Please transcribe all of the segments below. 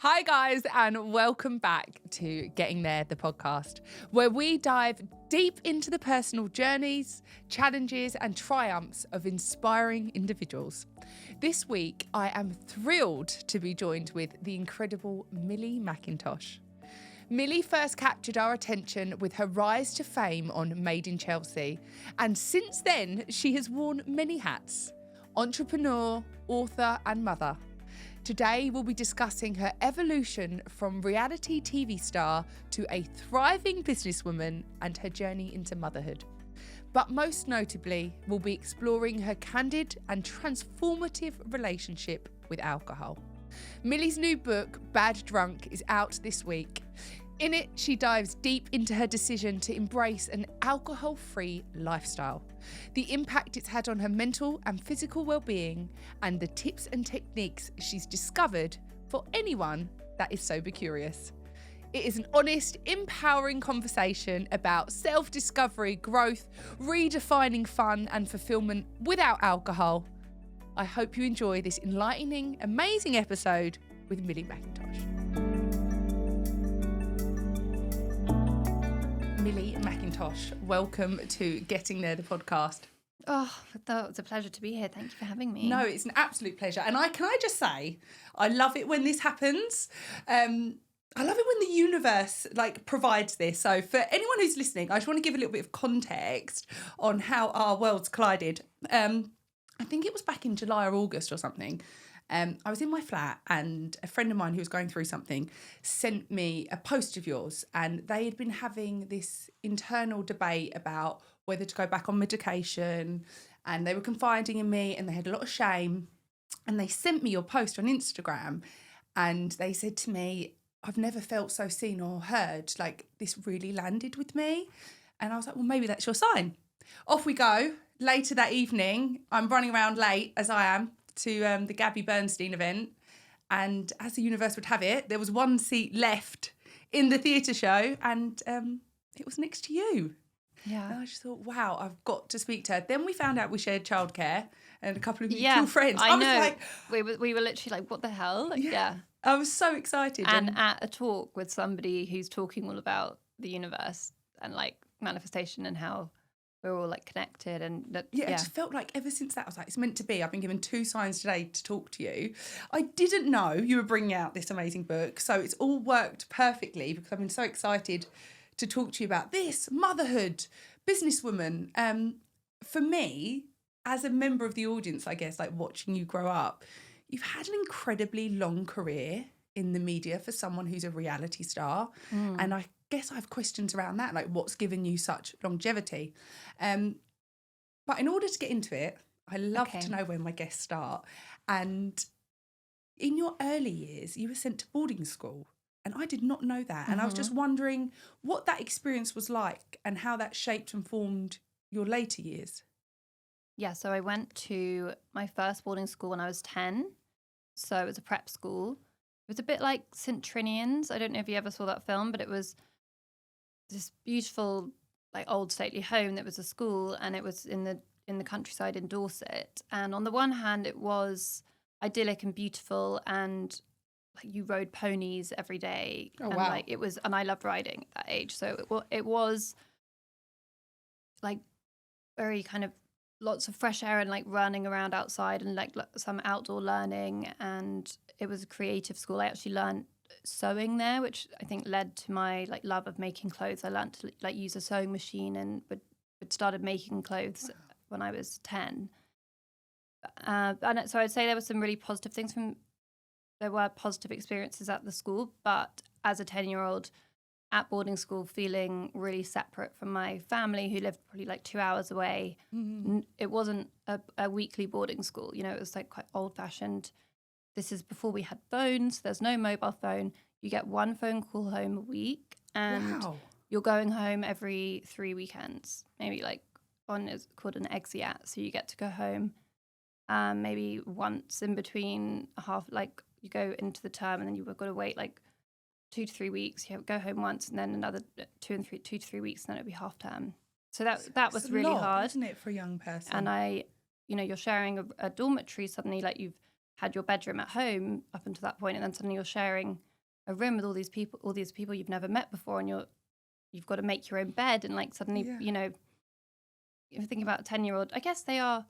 Hi guys, and welcome back to Getting There, the podcast, where we dive deep into the personal journeys, challenges and triumphs of inspiring individuals. This week, I am thrilled to be joined with the incredible Millie Mackintosh. Millie first captured our attention with her rise to fame on Made in Chelsea, and since then, she has worn many hats: entrepreneur, author and mother. Today, we'll be discussing her evolution from reality TV star to a thriving businesswoman and her journey into motherhood. But most notably, we'll be exploring her candid and transformative relationship with alcohol. Millie's new book, Bad Drunk, is out this week. In it, she dives deep into her decision to embrace an alcohol-free lifestyle, the impact it's had on her mental and physical well-being, and the tips and techniques she's discovered for anyone that is sober curious. It is an honest, empowering conversation about self-discovery, growth, redefining fun and fulfilment without alcohol. I hope you enjoy this enlightening, amazing episode with Millie Mackintosh. Millie Mackintosh, welcome to Getting There, the podcast. Oh, it's a pleasure to be here. Thank you for having me. No, it's an absolute pleasure. And can I just say, I love it when this happens. I love it when the universe provides this. So for anyone who's listening, I just want to give a little bit of context on how our worlds collided. I think it was back in July or August or something. I was in my flat and a friend of mine who was going through something sent me a post of yours, and they had been having this internal debate about whether to go back on medication, and they were confiding in me and they had a lot of shame, and they sent me your post on Instagram and they said to me, I've never felt so seen or heard, this really landed with me. And I was like, well, maybe that's your sign. Off we go. Later that evening, I'm running around late, as I am, to the Gabby Bernstein event. And as the universe would have it, there was one seat left in the theatre show, and it was next to you. Yeah. And I just thought, wow, I've got to speak to her. Then we found out we shared childcare and a couple of mutual friends. I know. Was like, we were literally like, what the hell? Yeah. I was so excited. And at a talk with somebody who's talking all about the universe and manifestation and how we're all connected, and that it just felt like ever since that I was like, it's meant to be. I've been given 2 signs today to talk to you. I didn't know you were bringing out this amazing book, so it's all worked perfectly because I've been so excited to talk to you about this motherhood, businesswoman. For me, as a member of the audience, I guess, watching you grow up, you've had an incredibly long career in the media for someone who's a reality star, and I guess I have questions around that, what's given you such longevity. But in order to get into it, I love to know where my guests start. And in your early years, you were sent to boarding school, and I did not know that. And I was just wondering what that experience was like and how that shaped and formed your later years. Yeah, so I went to my first boarding school when I was 10. So it was a prep school. It was a bit like St. Trinian's. I don't know if you ever saw that film, but it was this beautiful old stately home that was a school, and it was in the countryside in Dorset. And on the one hand, it was idyllic and beautiful, and you rode ponies every day. Oh, and wow. it was, and I loved riding at that age. So it was very kind of lots of fresh air and running around outside and some outdoor learning. And it was a creative school. I actually learned sewing there, which I think led to my love of making clothes. I learned to use a sewing machine and would started making clothes when I was 10. And so I'd say there were some really positive things there were positive experiences at the school, but as a 10-year-old at boarding school, feeling really separate from my family who lived probably 2 hours away. It wasn't a weekly boarding school. It was quite old fashioned. This is before we had phones. There's no mobile phone. You get one phone call home a week, and you're going home every 3 weekends. Maybe one is called an exeat, so you get to go home maybe once in between you go into the term, and then you've got to wait 2 to 3 weeks. You go home once, and then another 2 to 3 weeks, and then it'll be half term. So that was really hard, isn't it, for a young person? And you're sharing a dormitory. Suddenly, you've had your bedroom at home up until that point, and then suddenly you're sharing a room with all these people you've never met before, and you've got to make your own bed, and like suddenly, you know, you're thinking about a 10-year-old. I guess they are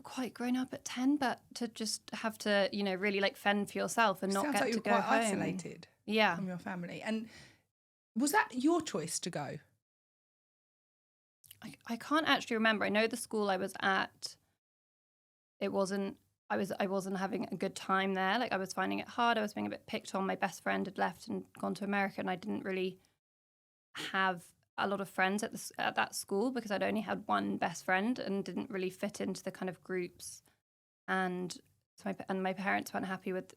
quite grown up at 10, but to just have to, you know, really like fend for yourself and not Sounds get like to you're go quite home. isolated Yeah. from your family. And was that your choice to go? I can't actually remember. I know the school I was at, I wasn't having a good time there. Like I was finding it hard. I was being a bit picked on. My best friend had left and gone to America, and I didn't really have a lot of friends at that school because I'd only had one best friend and didn't really fit into the kind of groups. And so my parents weren't happy with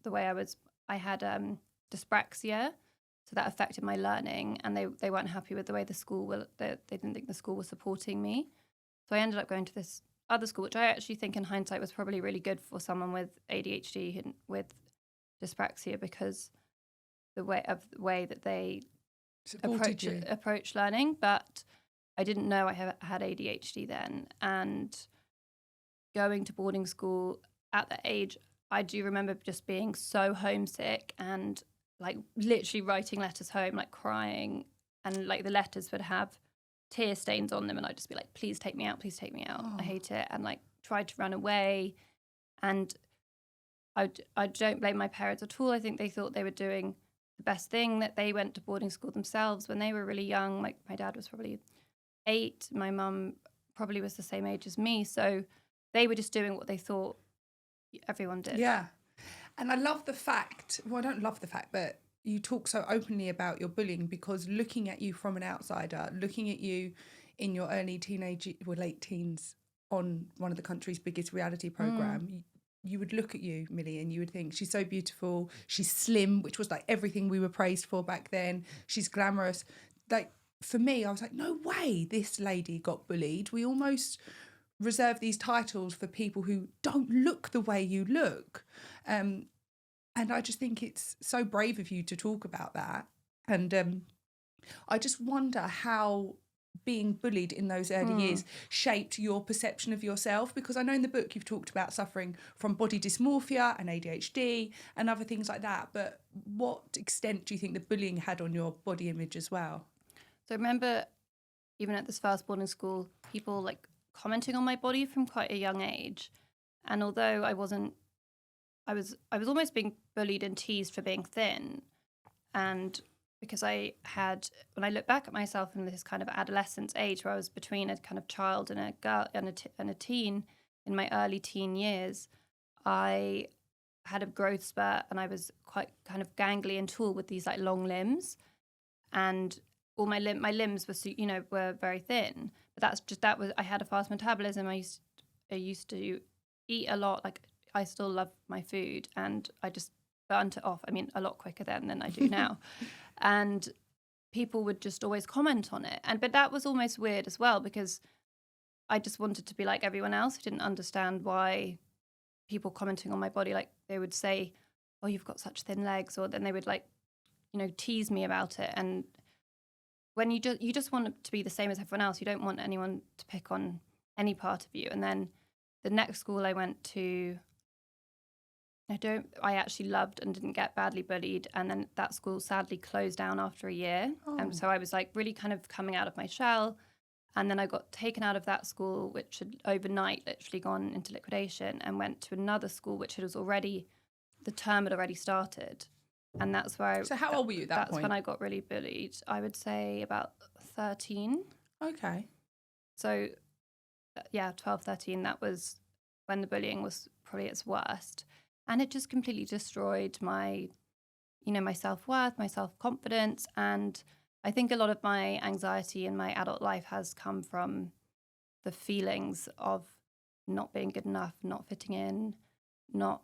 the way I was. I had dyspraxia, so that affected my learning, and they weren't happy with the way the school they didn't think the school was supporting me. So I ended up going to this other school, which I actually think in hindsight was probably really good for someone with ADHD and with dyspraxia, because the way that they approach learning. But I didn't know I had ADHD then, and going to boarding school at that age, I do remember just being so homesick and like literally writing letters home, like crying, and like the letters would have tear stains on them, and I'd just be like, please take me out, please take me out. I hate it. And like tried to run away. And I don't blame my parents at all. I think they thought they were doing the best thing, that they went to boarding school themselves when they were really young. Like my dad was probably 8, my mum probably was the same age as me, so they were just doing what they thought everyone did. Yeah. And I love the fact, well, I don't love the fact, but you talk so openly about your bullying, because looking at you from an outsider, looking at you in your early late teens on one of the country's biggest reality program, you would look at you, Millie, and you would think, she's so beautiful, she's slim, which was like everything we were praised for back then, she's glamorous. Like for me, I was like, no way this lady got bullied. We almost reserve these titles for people who don't look the way you look. And I just think it's so brave of you to talk about that. And I just wonder how being bullied in those early years shaped your perception of yourself, because I know in the book you've talked about suffering from body dysmorphia and ADHD and other things like that, but what extent do you think the bullying had on your body image as well? So I remember even at this first boarding school, people like commenting on my body from quite a young age. And although I was almost being bullied and teased for being thin. And because when I look back at myself in this kind of adolescence age where I was between a kind of child and a girl and a teen in my early teen years, I had a growth spurt and I was quite kind of gangly and tall with these like long limbs, and all my limbs were very thin. But I had a fast metabolism. I used to eat a lot. Like I still love my food, and I just burnt it off. I mean, a lot quicker then than I do now. And people would just always comment on it. But that was almost weird as well, because I just wanted to be like everyone else. I didn't understand why people commenting on my body, like they would say, oh, you've got such thin legs, or then they would like, tease me about it. And when you just want to be the same as everyone else, you don't want anyone to pick on any part of you. And then the next school I went to, I actually loved and didn't get badly bullied. And then that school sadly closed down after a year. And so I was like really kind of coming out of my shell. And then I got taken out of that school, which had overnight literally gone into liquidation, and went to another school, which the term had already started. And that's where So how old were you at that point? That's when I got really bullied. I would say about 13. Okay. So, 12, 13, that was when the bullying was probably its worst. And it just completely destroyed my self-worth, my self-confidence. And I think a lot of my anxiety in my adult life has come from the feelings of not being good enough, not fitting in, not,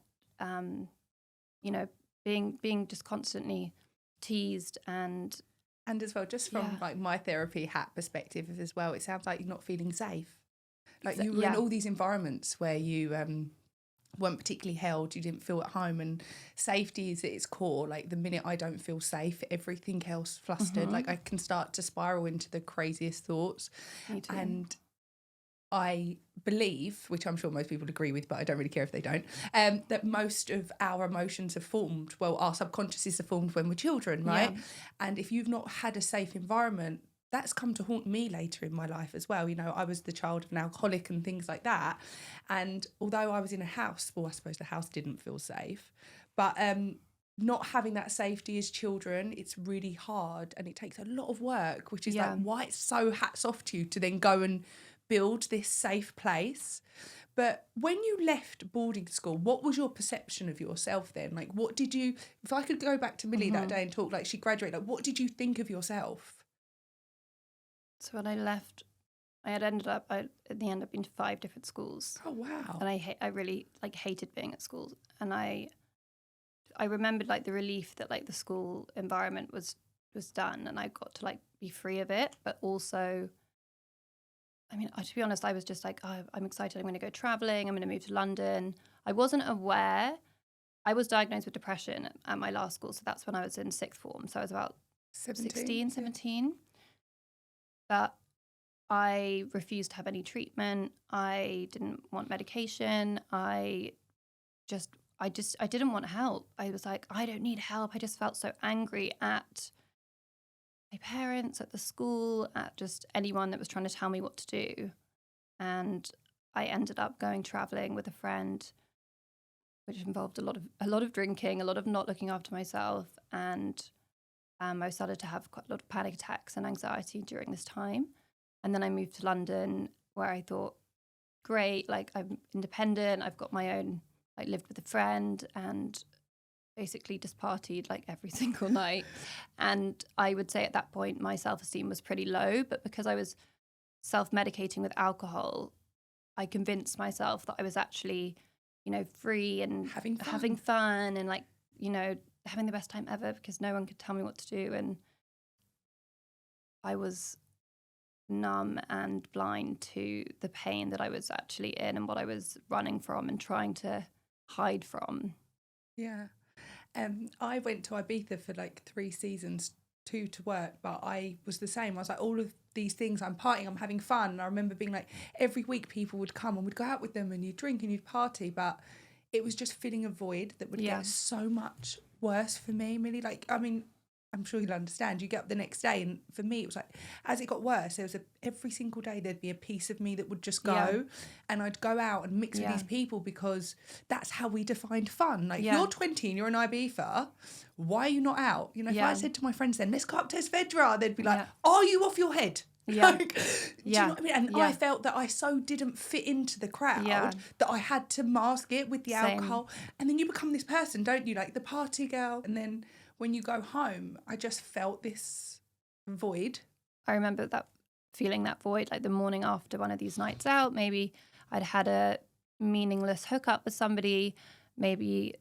being just constantly teased and as well, just from like my therapy hat perspective as well, it sounds like you're not feeling safe. Like you were in all these environments where you weren't particularly held, you didn't feel at home, and safety is at its core. Like the minute I don't feel safe, everything else flustered. Like I can start to spiral into the craziest thoughts. Me too. And I believe, which I'm sure most people agree with, but I don't really care if they don't, that most of our emotions are formed, well, our subconsciouses are formed when we're children, right? Yeah. And if you've not had a safe environment, that's come to haunt me later in my life as well. You know, I was the child of an alcoholic and things like that. And although I was in a house, well, I suppose the house didn't feel safe, but not having that safety as children, it's really hard and it takes a lot of work, which is like why it's so hats off to you to then go and build this safe place. But when you left boarding school, what was your perception of yourself then? Like, what did you, if I could go back to Millie that day and talk, like she graduated, like what did you think of yourself? So when I left, I had ended up, at the end, I've been to 5 different schools. Oh, wow. And I really like hated being at school. And I remembered like the relief that like the school environment was done, and I got to like be free of it. But also, I mean, to be honest, I was just like, oh, I'm excited. I'm going to go traveling. I'm going to move to London. I wasn't aware. I was diagnosed with depression at my last school. So that's when I was in 6th form. So I was about 16, 17. But I refused to have any treatment. I didn't want medication. I didn't want help. I was like, I don't need help. I just felt so angry at my parents, at the school, at just anyone that was trying to tell me what to do. And I ended up going traveling with a friend, which involved a lot of drinking, a lot of not looking after myself. And I started to have quite a lot of panic attacks and anxiety during this time. And then I moved to London, where I thought, great, like I'm independent. I've got my own, I lived with a friend and basically just partied like every single night. And I would say at that point, my self-esteem was pretty low. But because I was self-medicating with alcohol, I convinced myself that I was actually, you know, free and having fun and like, you know, having the best time ever because no one could tell me what to do. And I was numb and blind to the pain that I was actually in and what I was running from and trying to hide from. Yeah. I went to Ibiza for like 3 seasons, 2 to work, but I was the same. I was like, all of these things, I'm partying, I'm having fun. And I remember being like, every week people would come and we'd go out with them and you'd drink and you'd party, but it was just filling a void that would get so much worse for me, Millie. Like, I mean, I'm sure you'll understand. You get up the next day, and for me, it was like, as it got worse, there was every single day there'd be a piece of me that would just go, and I'd go out and mix with these people because that's how we defined fun. Like, you're 20 and you're in Ibiza, why are you not out? You know, if I said to my friends then, let's go up to Svedra, they'd be like, are you off your head? Yeah. Like, do you know what I mean? And I felt that I so didn't fit into the crowd that I had to mask it with the alcohol. And then you become this person, don't you? Like the party girl. And then when you go home, I just felt this void. I remember that feeling that void, like the morning after one of these nights out. Maybe I'd had a meaningless hookup with somebody. Maybe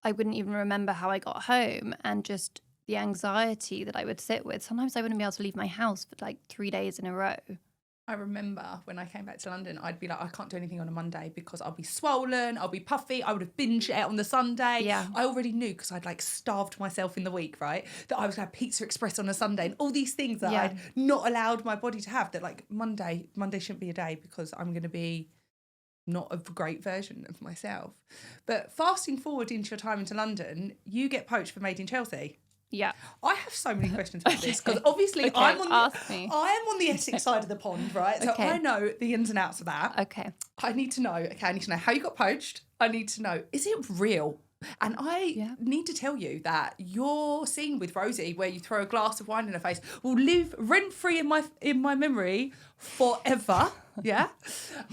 I wouldn't even remember how I got home, and just the anxiety that I would sit with. Sometimes I wouldn't be able to leave my house for like 3 days in a row. I remember when I came back to London, I'd be like, I can't do anything on a Monday because I'll be swollen, I'll be puffy, I would have binged it out on the Sunday. Yeah. I already knew because I'd like starved myself in the week, right? That I was going to have Pizza Express on a Sunday and all these things that I'd not allowed my body to have, that like Monday shouldn't be a day because I'm going to be not a great version of myself. But fasting forward into your time into London, you get poached for Made in Chelsea. Yeah. I have so many questions about this because obviously I am on the Essex side of the pond, right? So I know the ins and outs of that. Okay. I need to know how you got poached. I need to know, is it real? And I need to tell you that your scene with Rosie, where you throw a glass of wine in her face, will live rent-free in my memory forever. Yeah?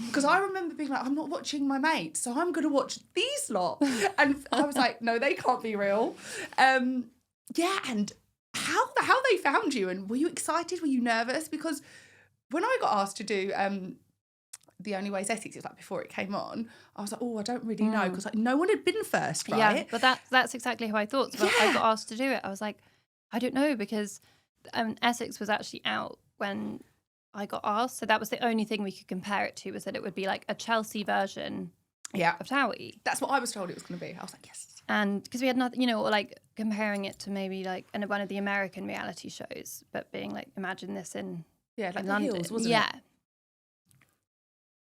Because I remember being like, I'm not watching my mates, so I'm going to watch these lot. And I was like, no, they can't be real. Yeah, and how they found you, and were you excited? Were you nervous? Because when I got asked to do The Only Way is Essex, it was like before it came on, I was like, oh, I don't really know, because like no one had been first, right? Yeah, but that's exactly how I thought. So when I got asked to do it, I was like, I don't know, because Essex was actually out when I got asked, so that was the only thing we could compare it to, was that it would be like a Chelsea version of Towie. That's what I was told it was going to be. I was like, yes. And because we had nothing, you know, or like comparing it to maybe like one of the American reality shows, but being like, imagine this in like London. The Hills, wasn't it? Yeah.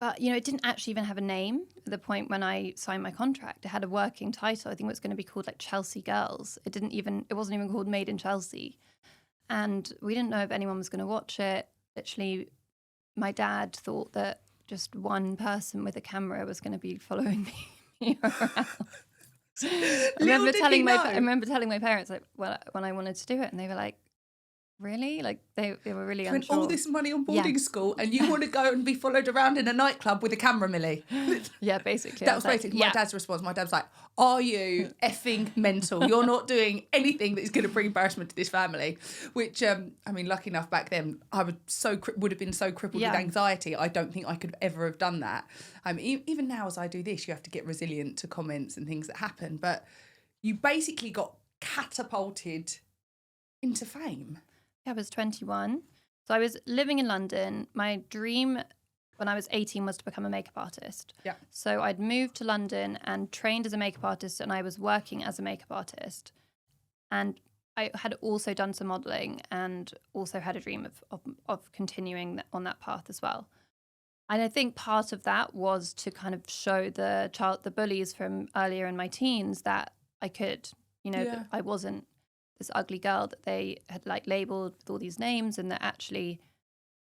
But, it didn't actually even have a name at the point when I signed my contract. It had a working title. I think it was going to be called like Chelsea Girls. It wasn't even called Made in Chelsea. And we didn't know if anyone was going to watch it. Literally, my dad thought that just one person with a camera was going to be following me around. I remember telling my parents like when I wanted to do it, and they were like, "Really?" Like they were really Spent unsure. all this money on boarding school, and you want to go and be followed around in a nightclub with a camera, Millie? Yeah, basically. That was basically my dad's response. My dad's like, "Are you effing mental? You're not doing anything that is going to bring embarrassment to this family." Which, lucky enough back then, I would have been so crippled with anxiety. I don't think I could ever have done that. Even now, as I do this, you have to get resilient to comments and things that happen. But you basically got catapulted into fame. I was 21. So I was living in London. My dream when I was 18 was to become a makeup artist. Yeah. So I'd moved to London and trained as a makeup artist, and I was working as a makeup artist. And I had also done some modelling and also had a dream of continuing on that path as well. And I think part of that was to kind of show the bullies from earlier in my teens that I could, that I wasn't this ugly girl that they had like labeled with all these names, and that actually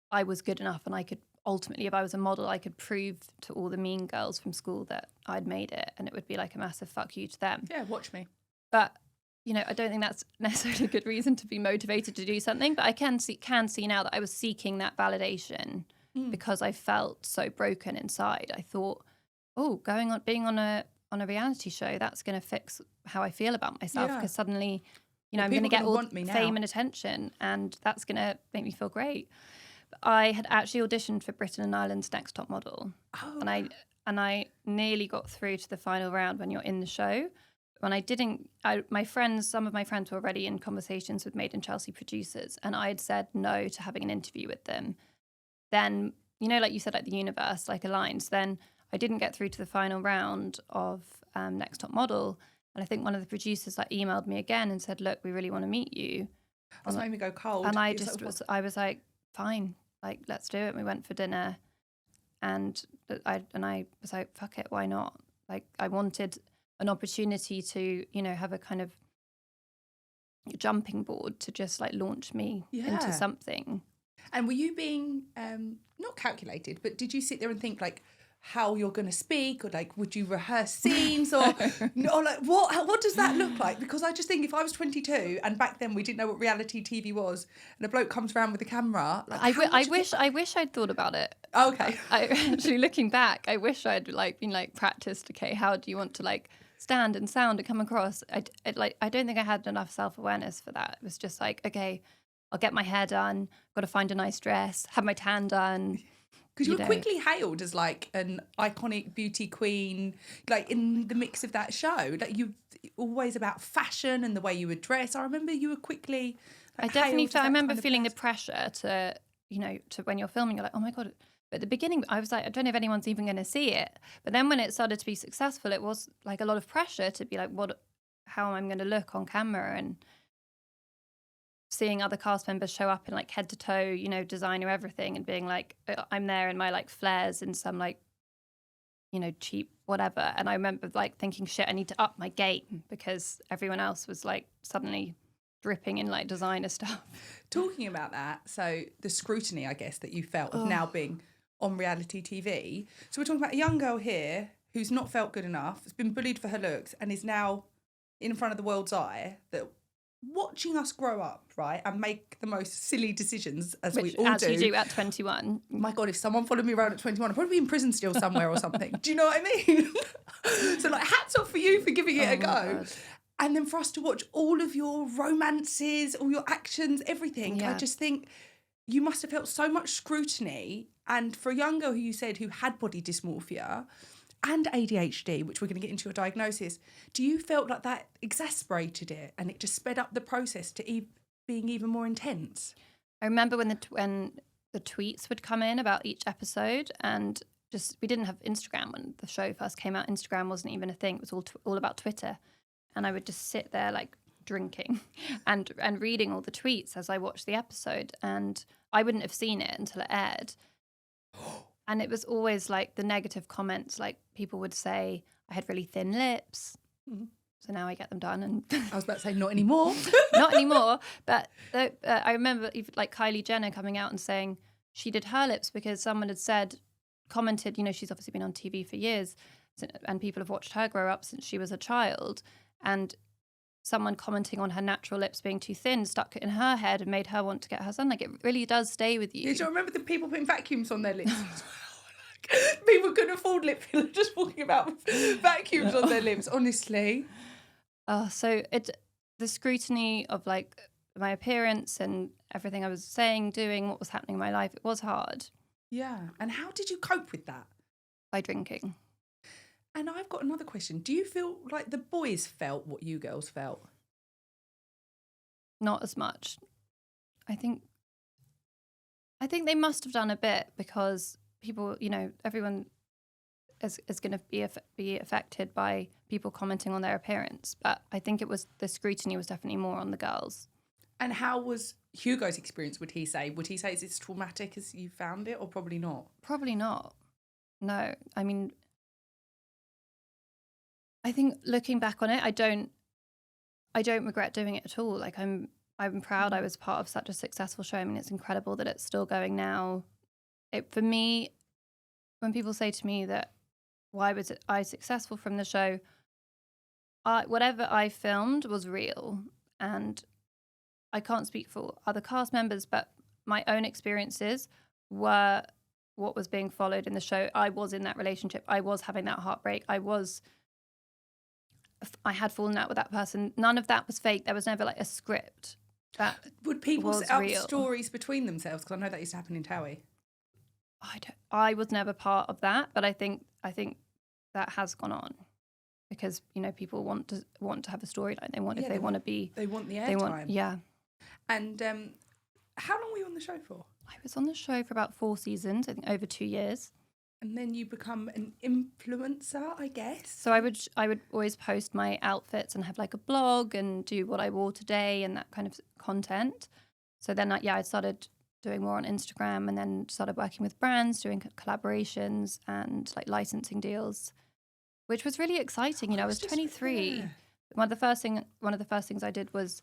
I was good enough, and I could ultimately, if I was a model, I could prove to all the mean girls from school that I'd made it, and it would be like a massive fuck you to them. Yeah, watch me. But I don't think that's necessarily a good reason to be motivated to do something. But I can see now that I was seeking that validation because I felt so broken inside. I thought, being on a reality show, that's going to fix how I feel about myself, because suddenly, I'm going to get all fame and attention, and that's going to make me feel great. But I had actually auditioned for Britain and Ireland's Next Top Model, and I nearly got through to the final round when you're in the show. When I didn't, some of my friends were already in conversations with Made in Chelsea producers, and I'd said no to having an interview with them. Then, like you said, like the universe, like aligns. Then I didn't get through to the final round of Next Top Model. And I think one of the producers like emailed me again and said, "Look, we really want to meet you." That's made me go cold. And I was like, fine, like, let's do it. And we went for dinner, and I was like, fuck it, why not? Like, I wanted an opportunity to, have a kind of jumping board to just like launch me into something. And were you being not calculated, but did you sit there and think like how you're going to speak, or like would you rehearse scenes, or like what does that look like? Because I just think if I was 22 and back then we didn't know what reality TV was, and a bloke comes around with a camera, like I wish I'd thought about it. Okay. I actually, looking back, I wish I'd like been like practiced. Okay, how do you want to like stand and sound and come across? I don't think I had enough self-awareness for that. It was just like, okay, I'll get my hair done, got to find a nice dress, have my tan done. Because you were quickly hailed as like an iconic beauty queen, like in the mix of that show. Like you always about fashion and the way you would dress. I remember you were quickly. Like, I remember feeling the pressure to when you're filming, you're like, oh my God. But at the beginning, I was like, I don't know if anyone's even going to see it. But then when it started to be successful, it was like a lot of pressure to be like, how am I going to look on camera? And seeing other cast members show up in like head to toe, designer everything, and being like, I'm there in my like flares and some like, cheap whatever. And I remember like thinking, shit, I need to up my game because everyone else was like suddenly dripping in like designer stuff. Talking about that, so the scrutiny, I guess, that you felt of now being on reality TV. So we're talking about a young girl here who's not felt good enough, has been bullied for her looks, and is now in front of the world's eye, that watching us grow up, right, and make the most silly decisions as we all do. As you do at 21. My God, if someone followed me around at 21, I'd probably be in prison still somewhere or something. Do you know what I mean? So like hats off for you for giving it a go. God. And then for us to watch all of your romances, all your actions, everything. Yeah. I just think you must have felt so much scrutiny. And for a young girl who you said who had body dysmorphia and ADHD, which we're going to get into your diagnosis, do you felt like that exasperated it and it just sped up the process to being even more intense? I remember when the tweets would come in about each episode, and just we didn't have Instagram when the show first came out. Instagram wasn't even a thing. It was all about Twitter. And I would just sit there like drinking and reading all the tweets as I watched the episode. And I wouldn't have seen it until it aired. And it was always like the negative comments, like people would say I had really thin lips. Mhm. So now I get them done. And I was about to say not anymore. not anymore. But I remember even like Kylie Jenner coming out and saying she did her lips because someone had commented, you know, she's obviously been on TV for years and people have watched her grow up since she was a child. And someone commenting on her natural lips being too thin stuck it in her head and made her want to get her done. Like, it really does stay with you. Did you remember the people putting vacuums on their lips? People couldn't afford lip filler, just walking about with vacuums on their lips, honestly. So the scrutiny of like my appearance and everything I was saying, doing, what was happening in my life, it was hard. Yeah. And how did you cope with that? By drinking. And I've got another question. Do you feel like the boys felt what you girls felt? Not as much. I think they must have done a bit because people, you know, everyone is going to be affected by people commenting on their appearance. But I think the scrutiny was definitely more on the girls. And how was Hugo's experience, would he say? Would he say it's as traumatic as you found it, or probably not? Probably not. No. I mean, I think looking back on it, I don't regret doing it at all. Like, I'm proud I was part of such a successful show. I mean, it's incredible that it's still going now. For me, when people say to me that why was I successful from the show, whatever I filmed was real, and I can't speak for other cast members, but my own experiences were what was being followed in the show. I was in that relationship. I was having that heartbreak. I had fallen out with that person. None of that was fake. There was never like a script. That would people was set up real. Stories between themselves? Because I know that used to happen in Towie. I was never part of that, but I think that has gone on because, you know, people want to have a storyline. They want the airtime. Yeah. And how long were you on the show for? I was on the show for about 4 seasons. I think over 2 years. And then you become an influencer, I guess. So I would always post my outfits and have like a blog and do what I wore today and that kind of content. So then I started doing more on Instagram and then started working with brands, doing collaborations and like licensing deals, which was really exciting. You know, I was 23. Yeah. One of the first things I did was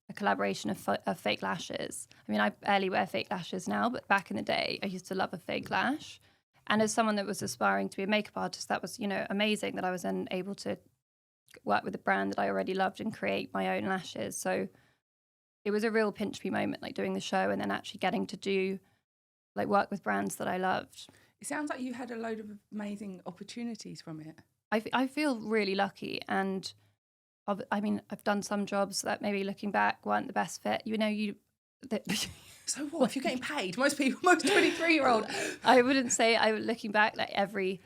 a collaboration of fake lashes. I mean, I barely wear fake lashes now, but back in the day, I used to love a fake lash. And as someone that was aspiring to be a makeup artist, that was, you know, amazing that I was then able to work with a brand that I already loved and create my own lashes. So it was a real pinch me moment, like doing the show and then actually getting to do, like, work with brands that I loved. It sounds like you had a load of amazing opportunities from it. I feel really lucky. And I mean, I've done some jobs that maybe looking back weren't the best fit. You know, So what, if you're getting paid? Most 23-year-old. I wouldn't say looking back, like every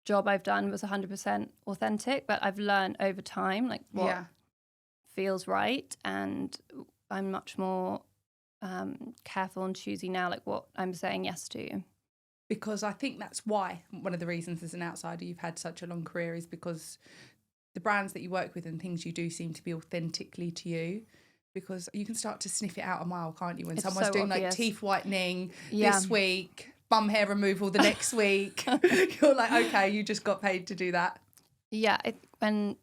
job I've done was 100% authentic, but I've learned over time, like what feels right. And I'm much more careful and choosy now, like what I'm saying yes to. Because I think that's why one of the reasons as an outsider you've had such a long career is because the brands that you work with and things you do seem to be authentically to you. Because you can start to sniff it out a mile, can't you? When someone's so doing obvious. Like teeth whitening this week, bum hair removal the next week. You're like, okay, you just got paid to do that. Yeah, when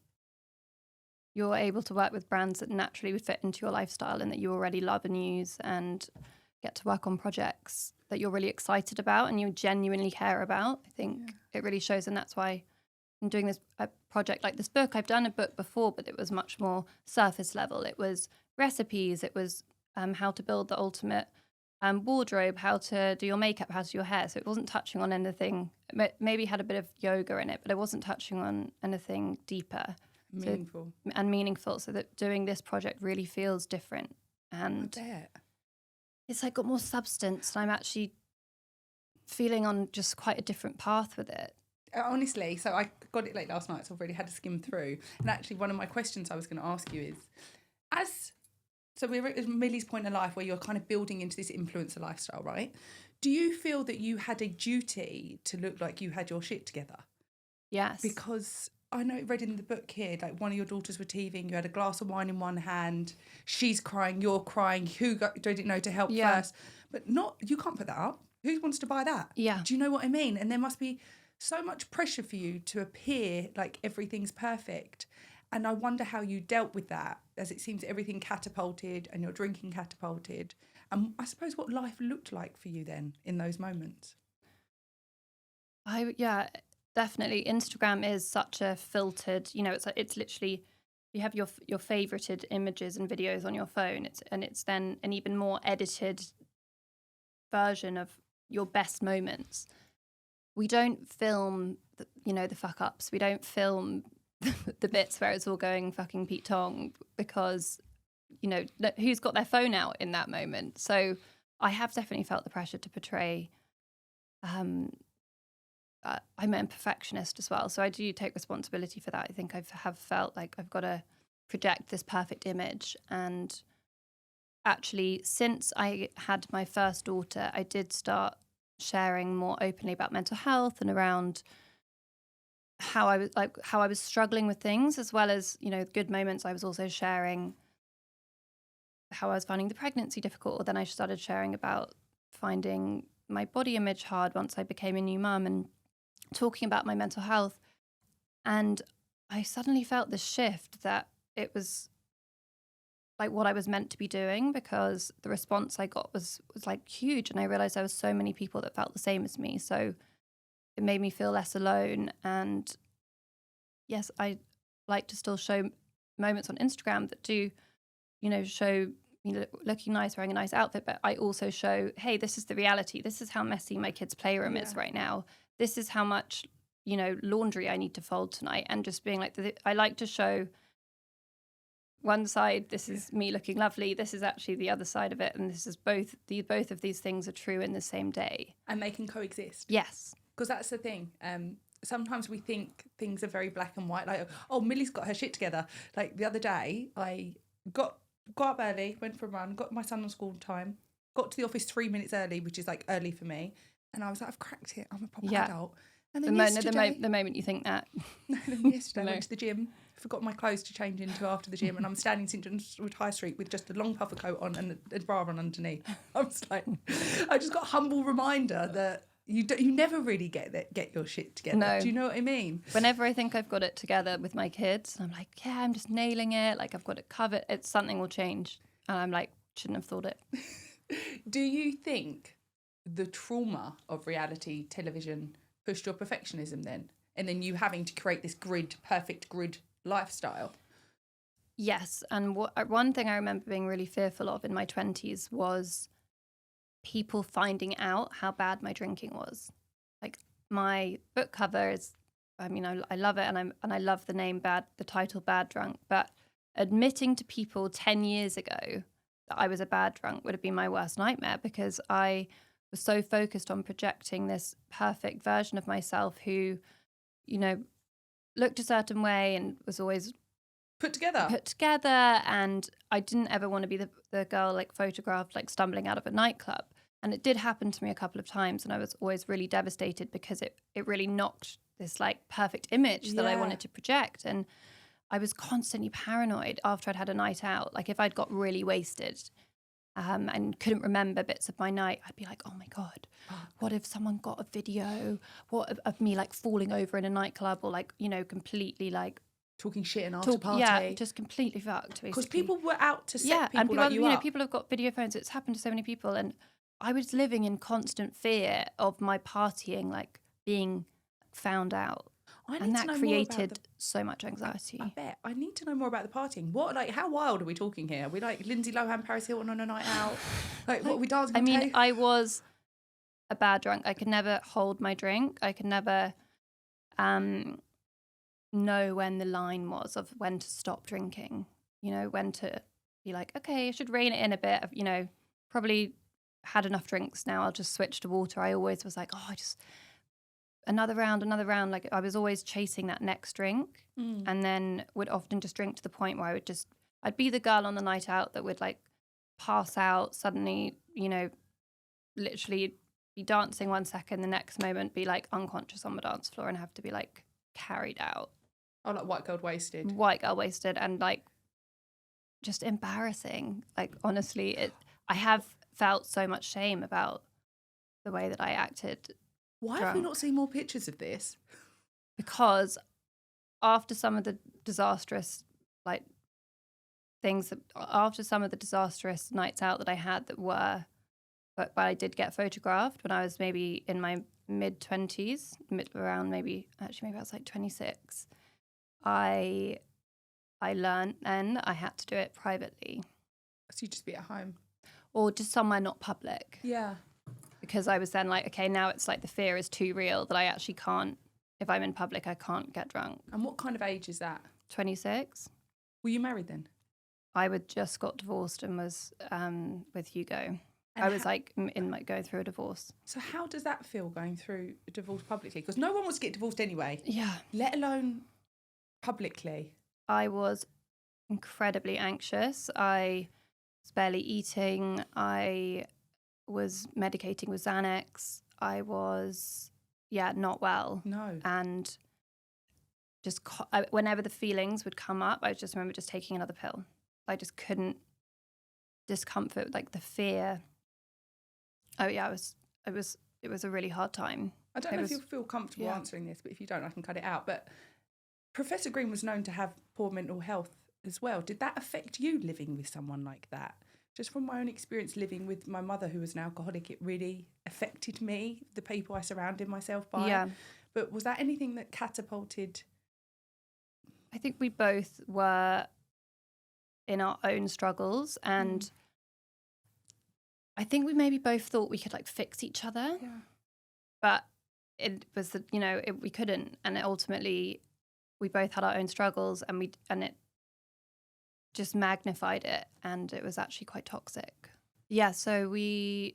you're able to work with brands that naturally would fit into your lifestyle and that you already love and use and get to work on projects that you're really excited about and you genuinely care about, I think it really shows. And that's why I'm doing this project like this book. I've done a book before, but it was much more surface level. It was recipes, it was how to build the ultimate wardrobe, how to do your makeup, how to do your hair. So it wasn't touching on anything, maybe had a bit of yoga in it, but it wasn't touching on anything deeper. Meaningful. So that doing this project really feels different. And it's like got more substance, and I'm actually feeling on just quite a different path with it. Honestly, so I got it late last night, so I've already had to skim through. And actually, one of my questions I was going to ask you is, so we're at Millie's point in life where you're kind of building into this influencer lifestyle, right? Do you feel that you had a duty to look like you had your shit together? Yes. Because I know, read in the book here, like one of your daughters were teething, you had a glass of wine in one hand, she's crying, you're crying, who didn't know to help first? But you can't put that up. who wants to buy that? Yeah. Do you know what I mean? And there must be so much pressure for you to appear like everything's perfect. And I wonder how you dealt with that, as it seems everything catapulted and your drinking catapulted. And I suppose what life looked like for you then in those moments. Yeah, definitely. Instagram is such a filtered, it's literally, you have your favorited images and videos on your phone. It's then an even more edited version of your best moments. We don't film, the fuck ups. We don't film the bits where it's all going fucking Pete Tong because, who's got their phone out in that moment? So I have definitely felt the pressure to portray. I'm a perfectionist as well, so I do take responsibility for that. I think I have felt like I've got to project this perfect image. And actually, since I had my first daughter, I did start sharing more openly about mental health and around how I was struggling with things, as well as, good moments. I was also sharing how I was finding the pregnancy difficult. Or then I started sharing about finding my body image hard once I became a new mum and talking about my mental health. And I suddenly felt this shift that it was like what I was meant to be doing, because the response I got was like huge. And I realized there was so many people that felt the same as me. So it made me feel less alone. And yes, I like to still show moments on Instagram that do, show looking nice, wearing a nice outfit. But I also show, hey, this is the reality. This is how messy my kid's playroom is right now. This is how much, laundry I need to fold tonight. And just being like, I like to show one side, this is me looking lovely. This is actually the other side of it. And this is both of these things are true in the same day. And they can coexist. Yes. Because that's the thing. Sometimes we think things are very black and white. Like, oh, Millie's got her shit together. Like the other day, I got up early, went for a run, got my son on school time, got to the office 3 minutes early, which is like early for me. And I was like, I've cracked it. I'm a proper adult. And then the moment you think that. Yesterday I went to the gym, forgot my clothes to change into after the gym, and I'm standing in St John's Wood High Street with just a long puffer coat on and a bra on underneath. I was like, I just got a humble reminder that you never really get your shit together. No. Do you know what I mean? Whenever I think I've got it together with my kids, I'm like, yeah, I'm just nailing it. Like I've got it covered. It's something will change. And I'm like, shouldn't have thought it. Do you think the trauma of reality television pushed your perfectionism then? And then you having to create this perfect grid lifestyle? Yes. And one thing I remember being really fearful of in my 20s was people finding out how bad my drinking was. Like my book cover is, I love it, and I love the title Bad Drunk, but admitting to people 10 years ago that I was a bad drunk would have been my worst nightmare, because I was so focused on projecting this perfect version of myself who, looked a certain way and was always put together. And I didn't ever want to be the girl like photographed like stumbling out of a nightclub. And it did happen to me a couple of times, and I was always really devastated because it really knocked this like perfect image that I wanted to project. And I was constantly paranoid after I'd had a night out. Like if I'd got really wasted and couldn't remember bits of my night, I'd be like, oh my God, what if someone got a video of me like falling over in a nightclub, or like, completely like talking shit in after party. Yeah, just completely fucked. Because people were out to set people and people, like you up. People have got video phones. It's happened to so many people, and I was living in constant fear of my partying like being found out. And that created so much anxiety. I bet. I need to know more about the partying. How wild are we talking here? Are we like Lindsay Lohan, Paris Hilton on a night out? What are we dancing? I was a bad drunk. I could never hold my drink. I could never know when the line was of when to stop drinking. When to be like, okay, I should rein it in a bit. Probably had enough drinks now. I'll just switch to water. I always was like, another round. Like I was always chasing that next drink, and then would often just drink to the point where I'd be the girl on the night out that would like pass out suddenly, literally be dancing 1 second, the next moment be like unconscious on the dance floor and have to be like carried out. Oh, like white girl wasted. And like just embarrassing. Like honestly, I have felt so much shame about the way that I acted. Why drunk. have we not seen more pictures of this? Because after some of the disastrous like things that after some of the disastrous nights out that I had that were but I did get photographed when I was maybe in my mid-20s, around maybe I was like 26. I learned then I had to do it privately. So you just be at home? Or just somewhere not public. Yeah. Because I was then like, okay, now it's like the fear is too real that I actually can't, if I'm in public, I can't get drunk. And what kind of age is that? 26. Were you married then? I would just got divorced and was with Hugo. And I was like going through a divorce. So how does that feel, going through a divorce publicly? Because no one wants to get divorced anyway. Yeah. Let alone publicly. I was incredibly anxious. I was barely eating. I was medicating with Xanax. I was, not well. No. And just whenever the feelings would come up, I just remember just taking another pill. I just couldn't, discomfort, like the fear. Oh yeah, it was a really hard time. I don't know if you'll feel comfortable answering this, but if you don't, I can cut it out. But Professor Green was known to have poor mental health as well. Did that affect you living with someone like that? Just from my own experience living with my mother, who was an alcoholic, it really affected me, the people I surrounded myself by. Yeah. But was that anything that catapulted? I think we both were in our own struggles, and I think we maybe both thought we could like fix each other, but it was we couldn't, and ultimately we both had our own struggles, and it just magnified it, and it was actually quite toxic. Yeah, so it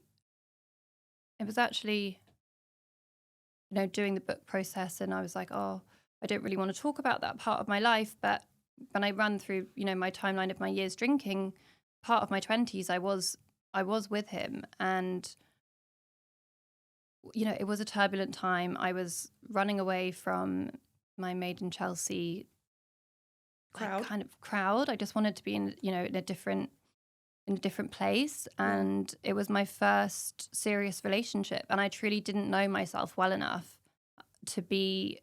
was actually doing the book process, and I was like, oh, I don't really want to talk about that part of my life, but when I run through my timeline of my years drinking, part of my 20s I was with him, and it was a turbulent time. I was running away from my Made in Chelsea crowd. I just wanted to be in a different place, and it was my first serious relationship, and I truly didn't know myself well enough to be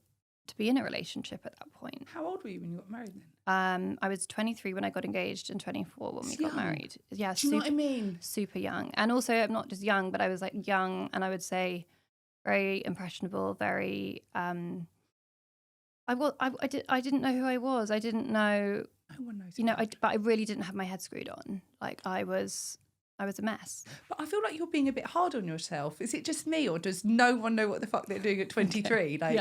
in a relationship at that point. How old were you when you got married then? I was 23 when I got engaged and 24 when we got married. Yeah, do you know what I mean? Super young. And also, I'm not just young, but I was like young, and I would say very impressionable, very I didn't know who I was. I didn't know. No one knows. But I really didn't have my head screwed on. Like I was a mess. But I feel like you're being a bit hard on yourself. Is it just me, or does no one know what the fuck they're doing at 23? Okay.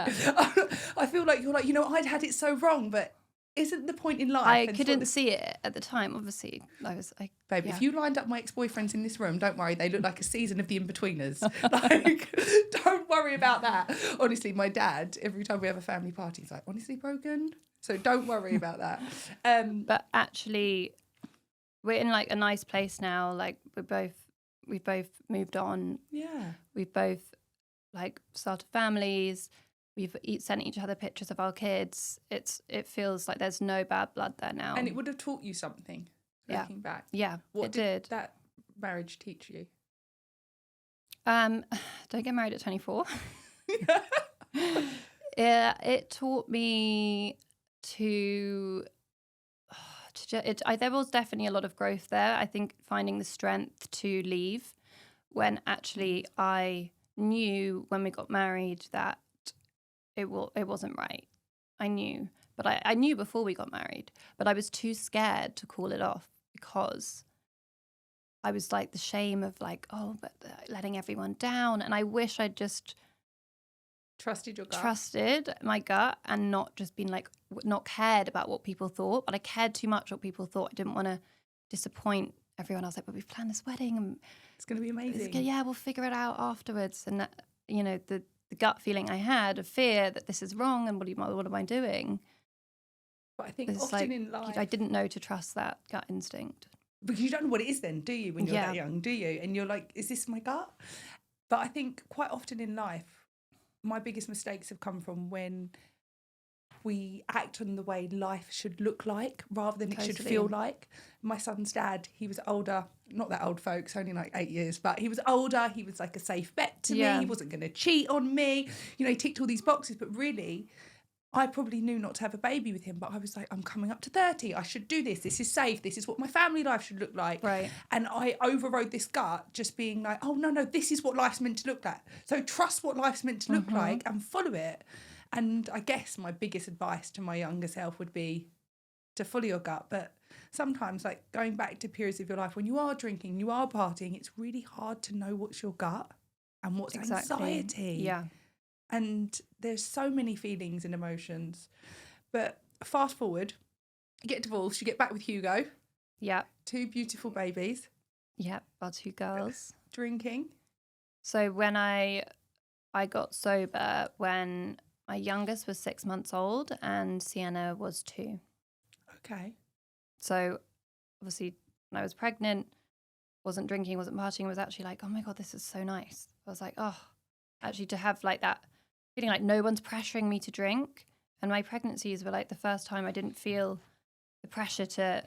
I feel like you're like, I'd had it so wrong, but isn't the point in life? I couldn't see it at the time, obviously. I was like, babe, if you lined up my ex-boyfriends in this room, don't worry, they look like a season of The In-Betweeners. Like, don't worry about that. Honestly, my dad, every time we have a family party, he's like, honestly broken? So don't worry about that. But actually, we're in like a nice place now. Like we've both moved on. Yeah. We've both like started families. We've sent each other pictures of our kids. It feels like there's no bad blood there now. And it would have taught you something, looking back. Yeah, What did that marriage teach you? Don't get married at 24. Yeah, it taught me there was definitely a lot of growth there. I think finding the strength to leave when actually I knew when we got married that it wasn't right. I knew, but I knew before we got married, but I was too scared to call it off because I was like the shame of like, but letting everyone down. And I wish I'd just trusted your gut. Trusted my gut and not just been like, not cared about what people thought, but I cared too much what people thought. I didn't want to disappoint everyone. I was like, but we've planned this wedding and it's going to be amazing. We'll figure it out afterwards. And that, the gut feeling I had of fear that this is wrong and what am I doing? But I think often in life, I didn't know to trust that gut instinct. Because you don't know what it is then, do you, when you're that young, do you? And you're like, is this my gut? But I think quite often in life, my biggest mistakes have come from when we act on the way life should look like rather than it should Totally. feel like. My son's dad, he was older, not that old folks, only like 8 years, but he was older. He was like a safe bet to me. He wasn't going to cheat on me. You know, he ticked all these boxes, but really, I probably knew not to have a baby with him, but I was like, I'm coming up to 30. I should do this. This is safe. This is what my family life should look like. Right. And I overrode this gut just being like, oh, no, this is what life's meant to look like. So trust what life's meant to look like and follow it. And I guess my biggest advice to my younger self would be to follow your gut. But sometimes, like going back to periods of your life when you are drinking, you are partying, it's really hard to know what's your gut and what's anxiety. Yeah. And there's so many feelings and emotions. But fast forward, you get divorced, you get back with Hugo. Yeah. 2 beautiful babies. Yeah. Our 2 girls. Drinking. So when I got sober when my youngest was 6 months old and Sienna was 2. Okay. So obviously when I was pregnant, wasn't drinking, wasn't partying, was actually like, oh my God, this is so nice. I was like, oh, actually to have like that feeling like no one's pressuring me to drink. And my pregnancies were like the first time I didn't feel the pressure to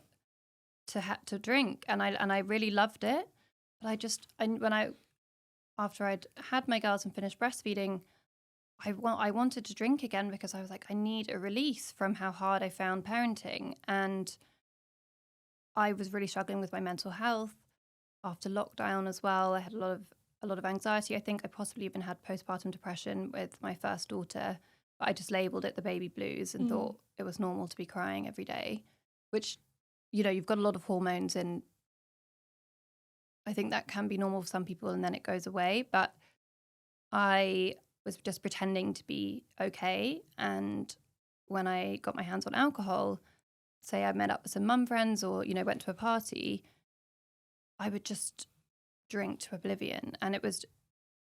drink. And I really loved it. But after I'd had my girls and finished breastfeeding, I wanted to drink again because I was like, I need a release from how hard I found parenting. And I was really struggling with my mental health after lockdown as well. I had a lot of anxiety. I think I possibly even had postpartum depression with my first daughter, but I just labeled it the baby blues and thought it was normal to be crying every day, which, you know, you've got a lot of hormones and I think that can be normal for some people and then it goes away. But I was just pretending to be okay. And when I got my hands on alcohol, say I met up with some mum friends or, you know, went to a party, I would just drink to oblivion. And it was,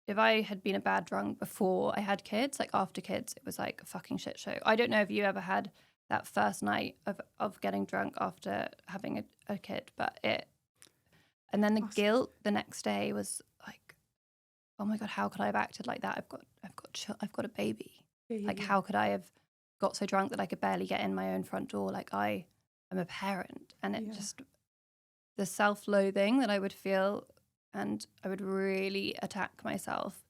if I had been a bad drunk before I had kids, like after kids, it was like a fucking shit show. I don't know if you ever had that first night of getting drunk after having a kid, but and then the guilt the next day was like, oh my God, how could I have acted like that? I've got a baby. How could I have got so drunk that I could barely get in my own front door? Like I'm a parent. And it just, the self-loathing that I would feel, and I would really attack myself.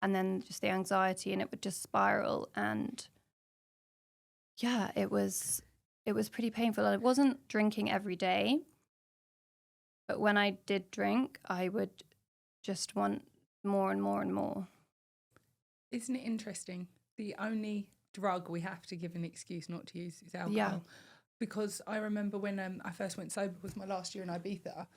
And then just the anxiety, and it would just spiral. And yeah, it was pretty painful. I wasn't drinking every day, but when I did drink, I would just want more and more and more. Isn't it interesting? The only drug we have to give an excuse not to use is alcohol. Yeah. Because I remember when I first went sober was my last year in Ibiza,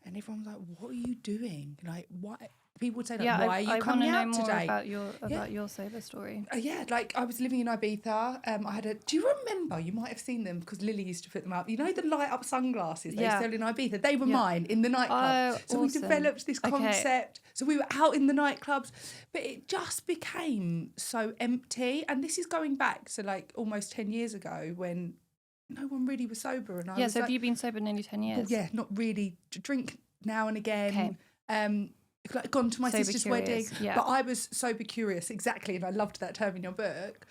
and everyone was like, "What are you doing? Like, why?" People would say, like, "Why are you coming out today?" About your sober story. Like I was living in Ibiza. I had do you remember? You might have seen them because Lily used to put them up. You know the light up sunglasses they sell in Ibiza. They were mine in the nightclub. Oh, so awesome. we developed this concept. So we were out in the nightclubs, but it just became so empty. And this is going back to like almost 10 years ago when no one really was sober. And I was so like, have you been sober nearly 10 years? Well, yeah, not really. Drink now and again. Okay. Gone to my sober sister's curious, wedding, but I was sober curious, exactly, and I loved that term in your book.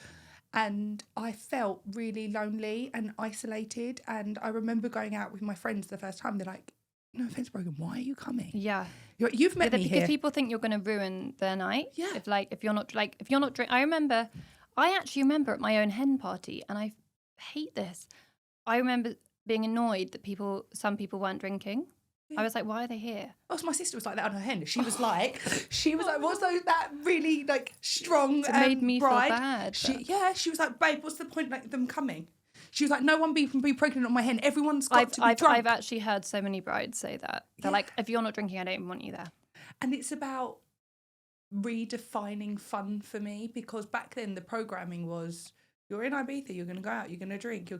And I felt really lonely and isolated. And I remember going out with my friends the first time. They're like, "No offense, Brogan, why are you coming?" Yeah, you've met me because here. people think you're going to ruin their night. Yeah, if you're not drink. I actually remember at my own hen party, and I hate this. I remember being annoyed that some people weren't drinking. I was like, why are they here? Oh, so my sister was like that on her hen. She was like, what's that really like strong it made me bride? feel bad. She was like, babe, what's the point like them coming? She was like, no one can be pregnant on my hen. Everyone's got to be drunk. I've actually heard so many brides say that. They're like, if you're not drinking, I don't even want you there. And it's about redefining fun for me, because back then the programming was, you're in Ibiza, you're going to go out, you're going to drink,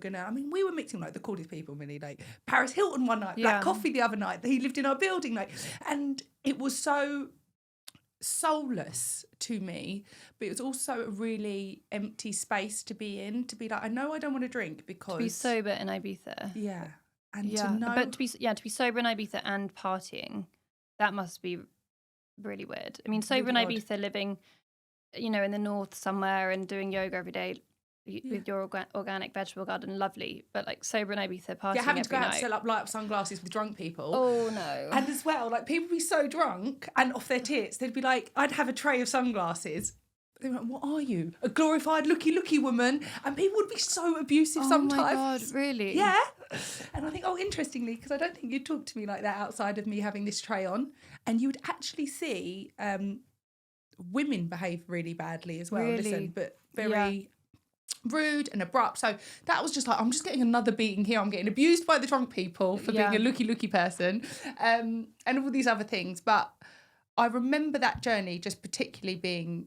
we were mixing like the coolest people, Millie, like Paris Hilton one night, Black Coffee the other night, he lived in our building, like, and it was so soulless to me, but it was also a really empty space to be in, to be like, I know I don't want to drink because... To be sober in Ibiza. Yeah. And to know... But to be sober in Ibiza and partying, that must be really weird. I mean, sober really in Ibiza, living, in the north somewhere and doing yoga every day, with your organic vegetable garden, lovely. But like sober in Ibiza, partying Yeah, having to go every out night. to light up sunglasses with drunk people. Oh no. And as well, like people would be so drunk and off their tits, they'd be like, I'd have a tray of sunglasses. They were like, what are you? A glorified looky woman? And people would be so abusive sometimes. Oh my God, really? Yeah. And I think, interestingly, because I don't think you'd talk to me like that outside of me having this tray on. And you would actually see women behave really badly as well. Really? Listen, but very rude and abrupt. So that was just like, I'm just getting another beating here. I'm getting abused by the drunk people for being a looky person, and all these other things. But I remember that journey just particularly being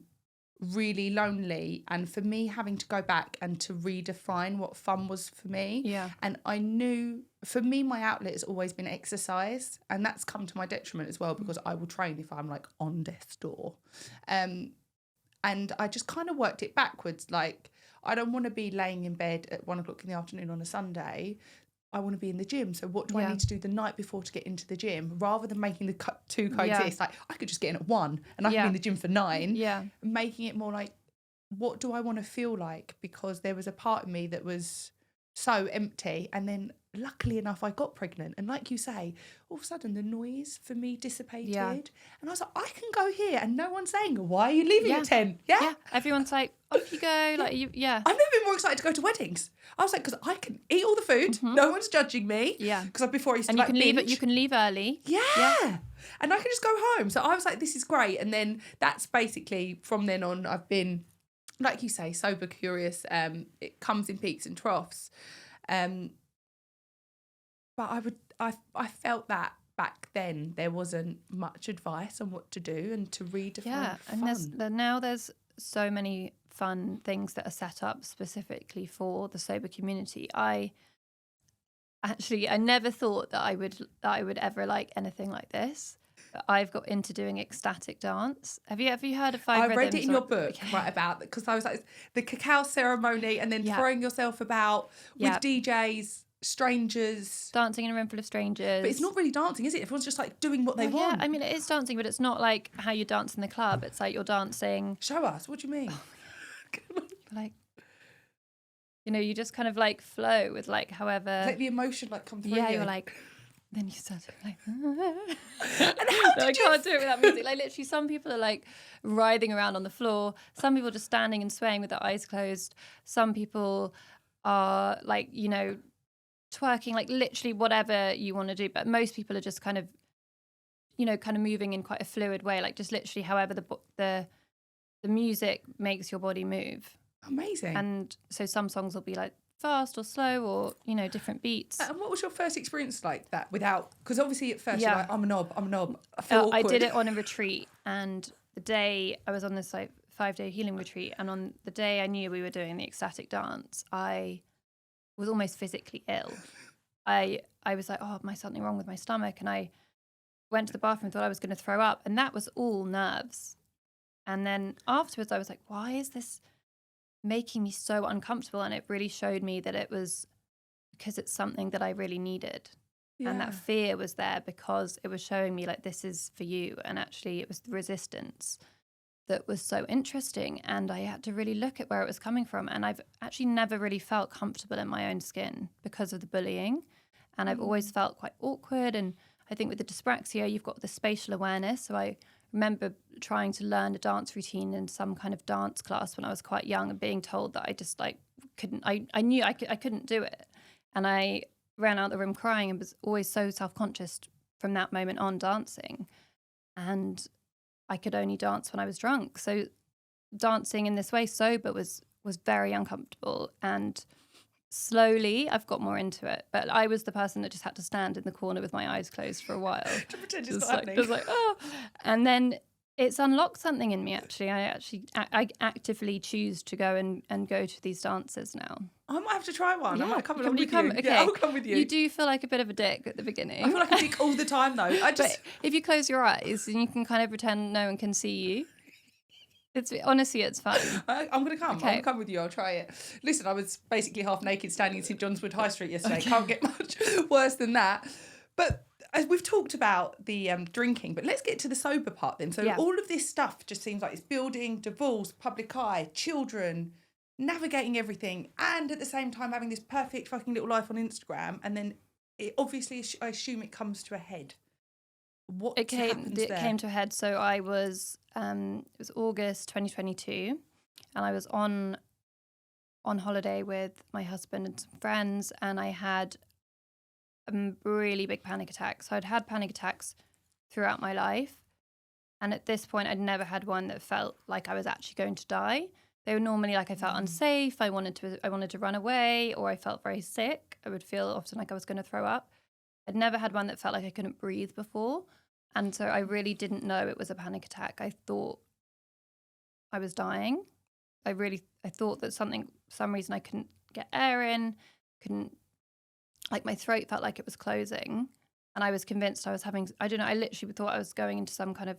really lonely, and for me having to go back and to redefine what fun was for me. Yeah. And I knew for me my outlet has always been exercise, and that's come to my detriment as well, because I will train if I'm like on death's door. And I just kind of worked it backwards. Like, I don't want to be laying in bed at 1 o'clock in the afternoon on a Sunday. I want to be in the gym. So what do I need to do the night before to get into the gym, rather than making the two coexist? Like, I could just get in at 1 and I could be in the gym for 9. Yeah. Making it more like, what do I want to feel like? Because there was a part of me that was so empty. And then luckily enough, I got pregnant. And like you say, all of a sudden the noise for me dissipated. Yeah. And I was like, I can go here and no one's saying, why are you leaving at 10? Yeah. Everyone's like, off you go. Like, I've never been more excited to go to weddings. I was like, because I can eat all the food. Mm-hmm. No one's judging me. Yeah. Because before I used to and like you can binge. leave. You can leave early. Yeah. And I can just go home. So I was like, this is great. And then that's basically from then on, I've been, like you say, sober curious. It comes in peaks and troughs. But I felt that back then there wasn't much advice on what to do and to redefine fun. And now there's so many fun things that are set up specifically for the sober community. I never thought that I would ever like anything like this. But I've got into doing ecstatic dance. Have you heard of 5 Rhythms? I read it in your book, right, about, because I was like, the cacao ceremony and then throwing yourself about with DJs, strangers. Dancing in a room full of strangers. But it's not really dancing, is it? Everyone's just like doing what they want. Yeah, I mean, it is dancing, but it's not like how you dance in the club. It's like you're dancing. Show us, what do you mean? Like, you know, you just kind of like flow with like however. Like the emotion like come through. Yeah, you. You're like, then you start to like. And how did you? I can't do it without music. Like literally, some people are like writhing around on the floor. Some people are just standing and swaying with their eyes closed. Some people are like, you know, twerking, like literally whatever you want to do. But most people are just kind of, you know, kind of moving in quite a fluid way, like just literally however the music makes your body move. Amazing. And so some songs will be like fast or slow or, you know, different beats. And what was your first experience like that without, because obviously at first you're like, I'm a knob. I feel awkward. I did it on a retreat, and the day I was on this like 5-day healing retreat, and on the day I knew we were doing the ecstatic dance, I was almost physically ill. I was like, oh, am something wrong with my stomach? And I went to the bathroom, thought I was going to throw up, and that was all nerves. And then afterwards I was like, why is this making me so uncomfortable? And it really showed me that it was because it's something that I really needed. Yeah. And that fear was there because it was showing me like, this is for you. And actually it was the resistance that was so interesting. And I had to really look at where it was coming from. And I've actually never really felt comfortable in my own skin because of the bullying. And I've always felt quite awkward. And I think with the dyspraxia, you've got the spatial awareness. So I remember trying to learn a dance routine in some kind of dance class when I was quite young and being told that I just like couldn't, I knew I couldn't do it. And I ran out the room crying and was always so self-conscious from that moment on dancing. And I could only dance when I was drunk. So dancing in this way sober was very uncomfortable. And slowly I've got more into it. But I was the person that just had to stand in the corner with my eyes closed for a while. To pretend it's not happening. Just like, oh. And then it's unlocked something in me, actually. I actively choose to go and go to these dances now. I might have to try one. Yeah. I might come along with you. Okay. Yeah, I'll come with you. You do feel like a bit of a dick at the beginning. I feel like a dick all the time, though. But if you close your eyes and you can kind of pretend no one can see you, honestly, it's fun. I'm going to come. Okay. I'm going to come with you. I'll try it. Listen, I was basically half naked standing in St John's Wood High Street yesterday. Okay. Can't get much worse than that. But as we've talked about the drinking, but let's get to the sober part then. So all of this stuff just seems like it's building, divorce, public eye, children, navigating everything and at the same time having this perfect fucking little life on Instagram, and then it obviously, I assume it comes to a head. What happens there? It came to a head. So I was, it was August 2022, and I was on holiday with my husband and some friends, and I had a really big panic attack. So I'd had panic attacks throughout my life, and at this point I'd never had one that felt like I was actually going to die. They were normally like I felt unsafe, I wanted to run away, or I felt very sick. I would feel often like I was going to throw up. I'd never had one that felt like I couldn't breathe before, and so I really didn't know it was a panic attack. I thought I was dying. I thought that some reason I couldn't get air in, like my throat felt like it was closing, and I was convinced I was having, I don't know, I literally thought I was going into some kind of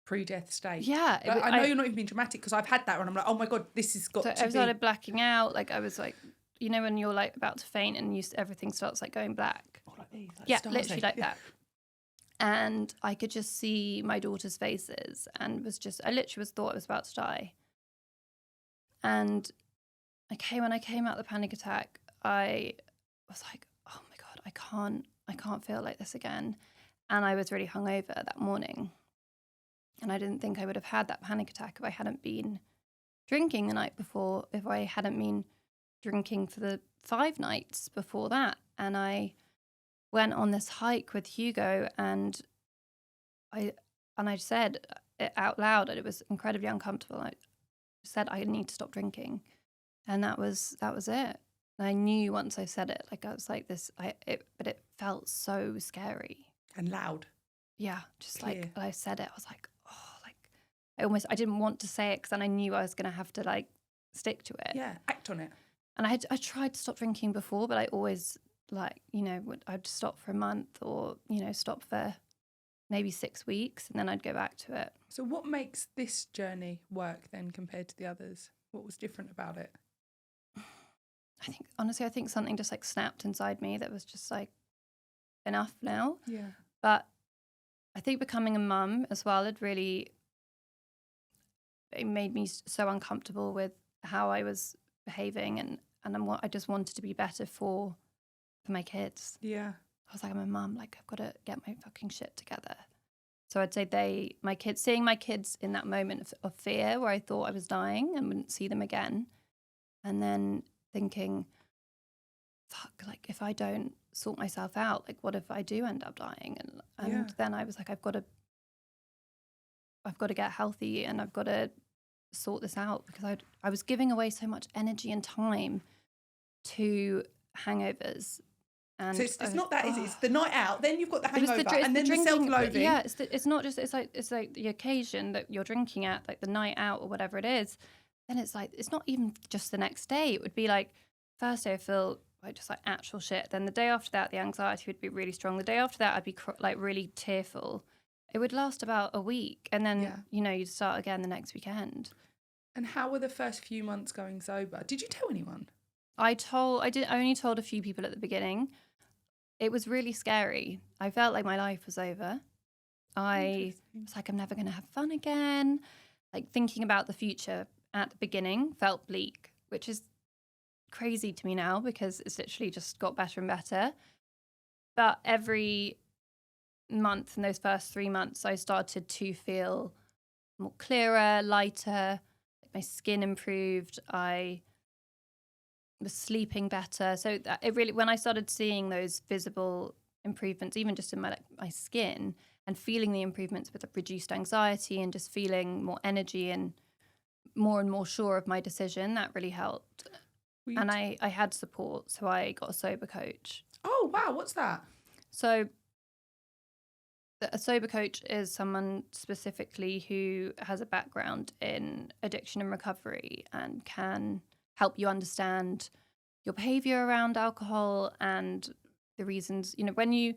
pre-death state. Yeah. I know you're not even being dramatic, because I've had that and I'm like, oh my God, this has got to be. I started blacking out. Like I was like, you know, when you're like about to faint and everything starts like going black. Oh, like these, like yeah, stars, literally like that. And I could just see my daughter's faces, and I literally thought I was about to die. And when I came out of the panic attack, I was like, oh my God, I can't feel like this again. And I was really hungover that morning. And I didn't think I would have had that panic attack if I hadn't been drinking the night before, if I hadn't been drinking for the 5 nights before that. And I went on this hike with Hugo, and I said it out loud, and it was incredibly uncomfortable. I said I need to stop drinking, and that was it. And I knew once I said it, like I was like this, but it felt so scary and loud. Yeah, just Clear. like I said it, I was like, oh, like I didn't want to say it because then I knew I was going to have to like stick to it. Yeah, act on it. And I tried to stop drinking before, but I always like, you know, I'd stop for a month, or, you know, stop for maybe 6 weeks, and then I'd go back to it. So what makes this journey work then compared to the others? What was different about it? I think something just like snapped inside me that was just like, enough now. Yeah. But I think becoming a mum as well, it made me so uncomfortable with how I was behaving, and I just wanted to be better for my kids. Yeah. I was like, I'm a mum, like I've got to get my fucking shit together. So I'd say seeing my kids in that moment of fear where I thought I was dying and wouldn't see them again, and then thinking, fuck, like if I don't sort myself out, like what if I do end up dying? And then I was like, I've got to get healthy, and I've got to sort this out, because I was giving away so much energy and time to hangovers. And so it's not that, is it? It's the night out, then you've got the hangover, and then drinking, the self-loathing. Yeah, it's not just, it's like the occasion that you're drinking at, like the night out or whatever it is. Then it's like, it's not even just the next day. It would be like, first day I feel like just like actual shit. Then the day after that, the anxiety would be really strong. The day after that, I'd be like really tearful. It would last about a week, and then you know, you'd start again the next weekend. And how were the first few months going sober? Did you tell anyone? I only told a few people at the beginning. It was really scary. I felt like my life was over. I was like, I'm never going to have fun again. Like thinking about the future at the beginning felt bleak, which is crazy to me now because it's literally just got better and better. But every month in those first 3 months, I started to feel more clearer, lighter. My skin improved. I was sleeping better. So that it really, when I started seeing those visible improvements, even just in my skin, and feeling the improvements with the reduced anxiety and just feeling more energy and more sure of my decision, that really helped. And I had support, so I got a sober coach. Oh, wow. What's that? So a sober coach is someone specifically who has a background in addiction and recovery and can help you understand your behavior around alcohol and the reasons. You know, when you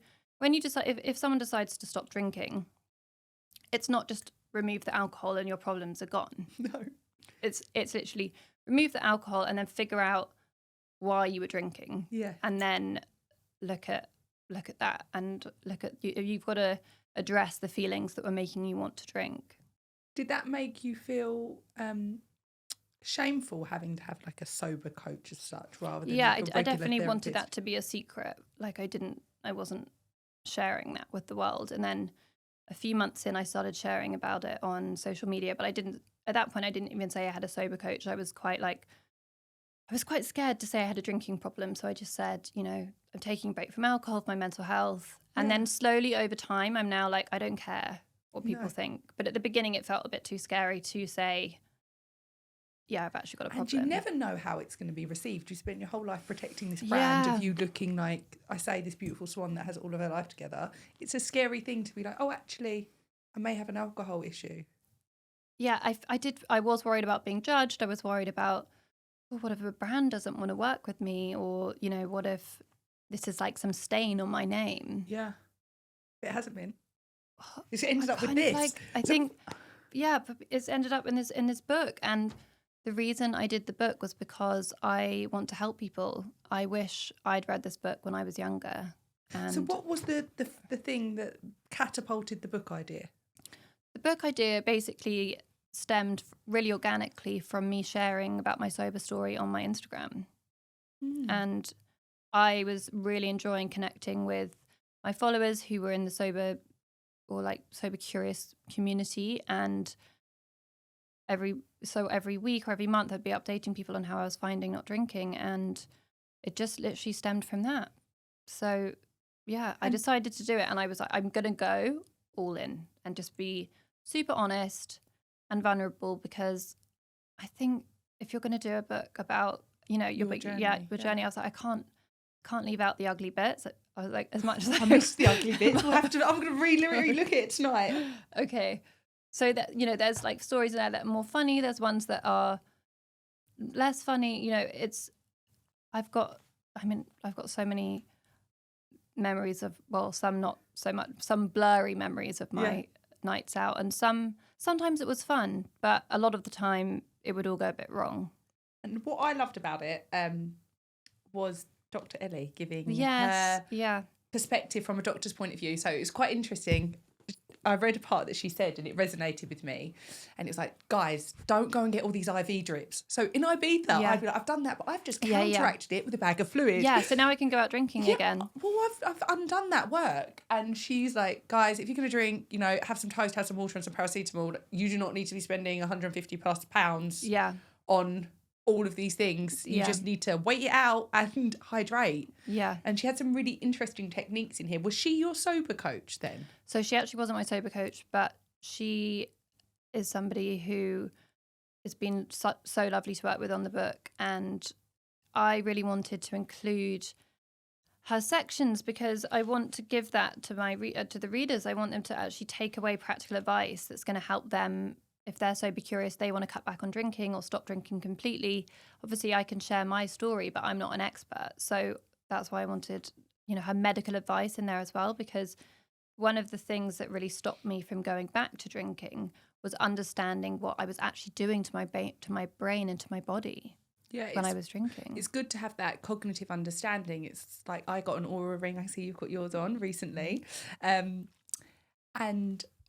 decide, if someone decides to stop drinking, it's not just remove the alcohol and your problems are gone. No. It's literally remove the alcohol and then figure out why you were drinking. Yeah. And then look at that and look at you've got to address the feelings that were making you want to drink. Did that make you feel Shameful having to have like a sober coach as such rather than Yeah, like a I regular definitely wanted therapist. that to be a secret. Like I wasn't sharing that with the world. And then a few months in, I started sharing about it on social media, but at that point, I didn't even say I had a sober coach. I was quite scared to say I had a drinking problem. So I just said, I'm taking a break from alcohol for my mental health. And then slowly over time, I'm now like, I don't care what people think. But at the beginning, it felt a bit too scary to say, yeah, I've actually got a problem. And you never know how it's going to be received. You spend your whole life protecting this brand of you looking like, I say, this beautiful swan that has all of her life together. It's a scary thing to be like, oh, actually, I may have an alcohol issue. Yeah, I was worried about being judged. I was worried about, well, what if a brand doesn't want to work with me? Or, what if this is like some stain on my name? Yeah. It hasn't been. It's ended up with this. But it's ended up in this book. And the reason I did the book was because I want to help people. I wish I'd read this book when I was younger. And so what was the thing that catapulted the book idea? The book idea basically stemmed really organically from me sharing about my sober story on my Instagram. And I was really enjoying connecting with my followers who were in the sober curious community. And every week or every month I'd be updating people on how I was finding not drinking, and it just literally stemmed from that. So yeah, I decided to do it, and I was like, I'm gonna go all in and just be super honest and vulnerable, because I think if you're gonna do a book about your journey, I was like, I can't leave out the ugly bits. I was like, as much as I miss the ugly bits. I'm going to really look at it tonight. Okay. So that, there's like stories in there that are more funny. There's ones that are less funny. I've got so many memories of, well, some not so much, some blurry memories of my nights out. And sometimes it was fun, but a lot of the time it would all go a bit wrong. And what I loved about it was Dr. Ellie giving her perspective from a doctor's point of view. So it was quite interesting. I read a part that she said and it resonated with me. And it's like, guys, don't go and get all these IV drips. So in Ibiza, I'd be like, I've done that, but I've just counteracted it with a bag of fluid. Yeah, so now I can go out drinking again. Well, I've undone that work. And she's like, guys, if you're going to drink, have some toast, have some water and some paracetamol. You do not need to be spending 150 plus pounds on all of these things. You just need to wait it out and hydrate. Yeah. And she had some really interesting techniques in here. Was she your sober coach then? So she actually wasn't my sober coach, but she is somebody who has been so lovely to work with on the book. And I really wanted to include her sections because I want to give that to to the readers. I want them to actually take away practical advice that's going to help them. If they're sober curious, they want to cut back on drinking or stop drinking completely. Obviously, I can share my story, but I'm not an expert. So that's why I wanted, her medical advice in there as well, because one of the things that really stopped me from going back to drinking was understanding what I was actually doing to my brain and to my body when I was drinking. It's good to have that cognitive understanding. It's like I got an Aura ring. I see you've got yours on recently. And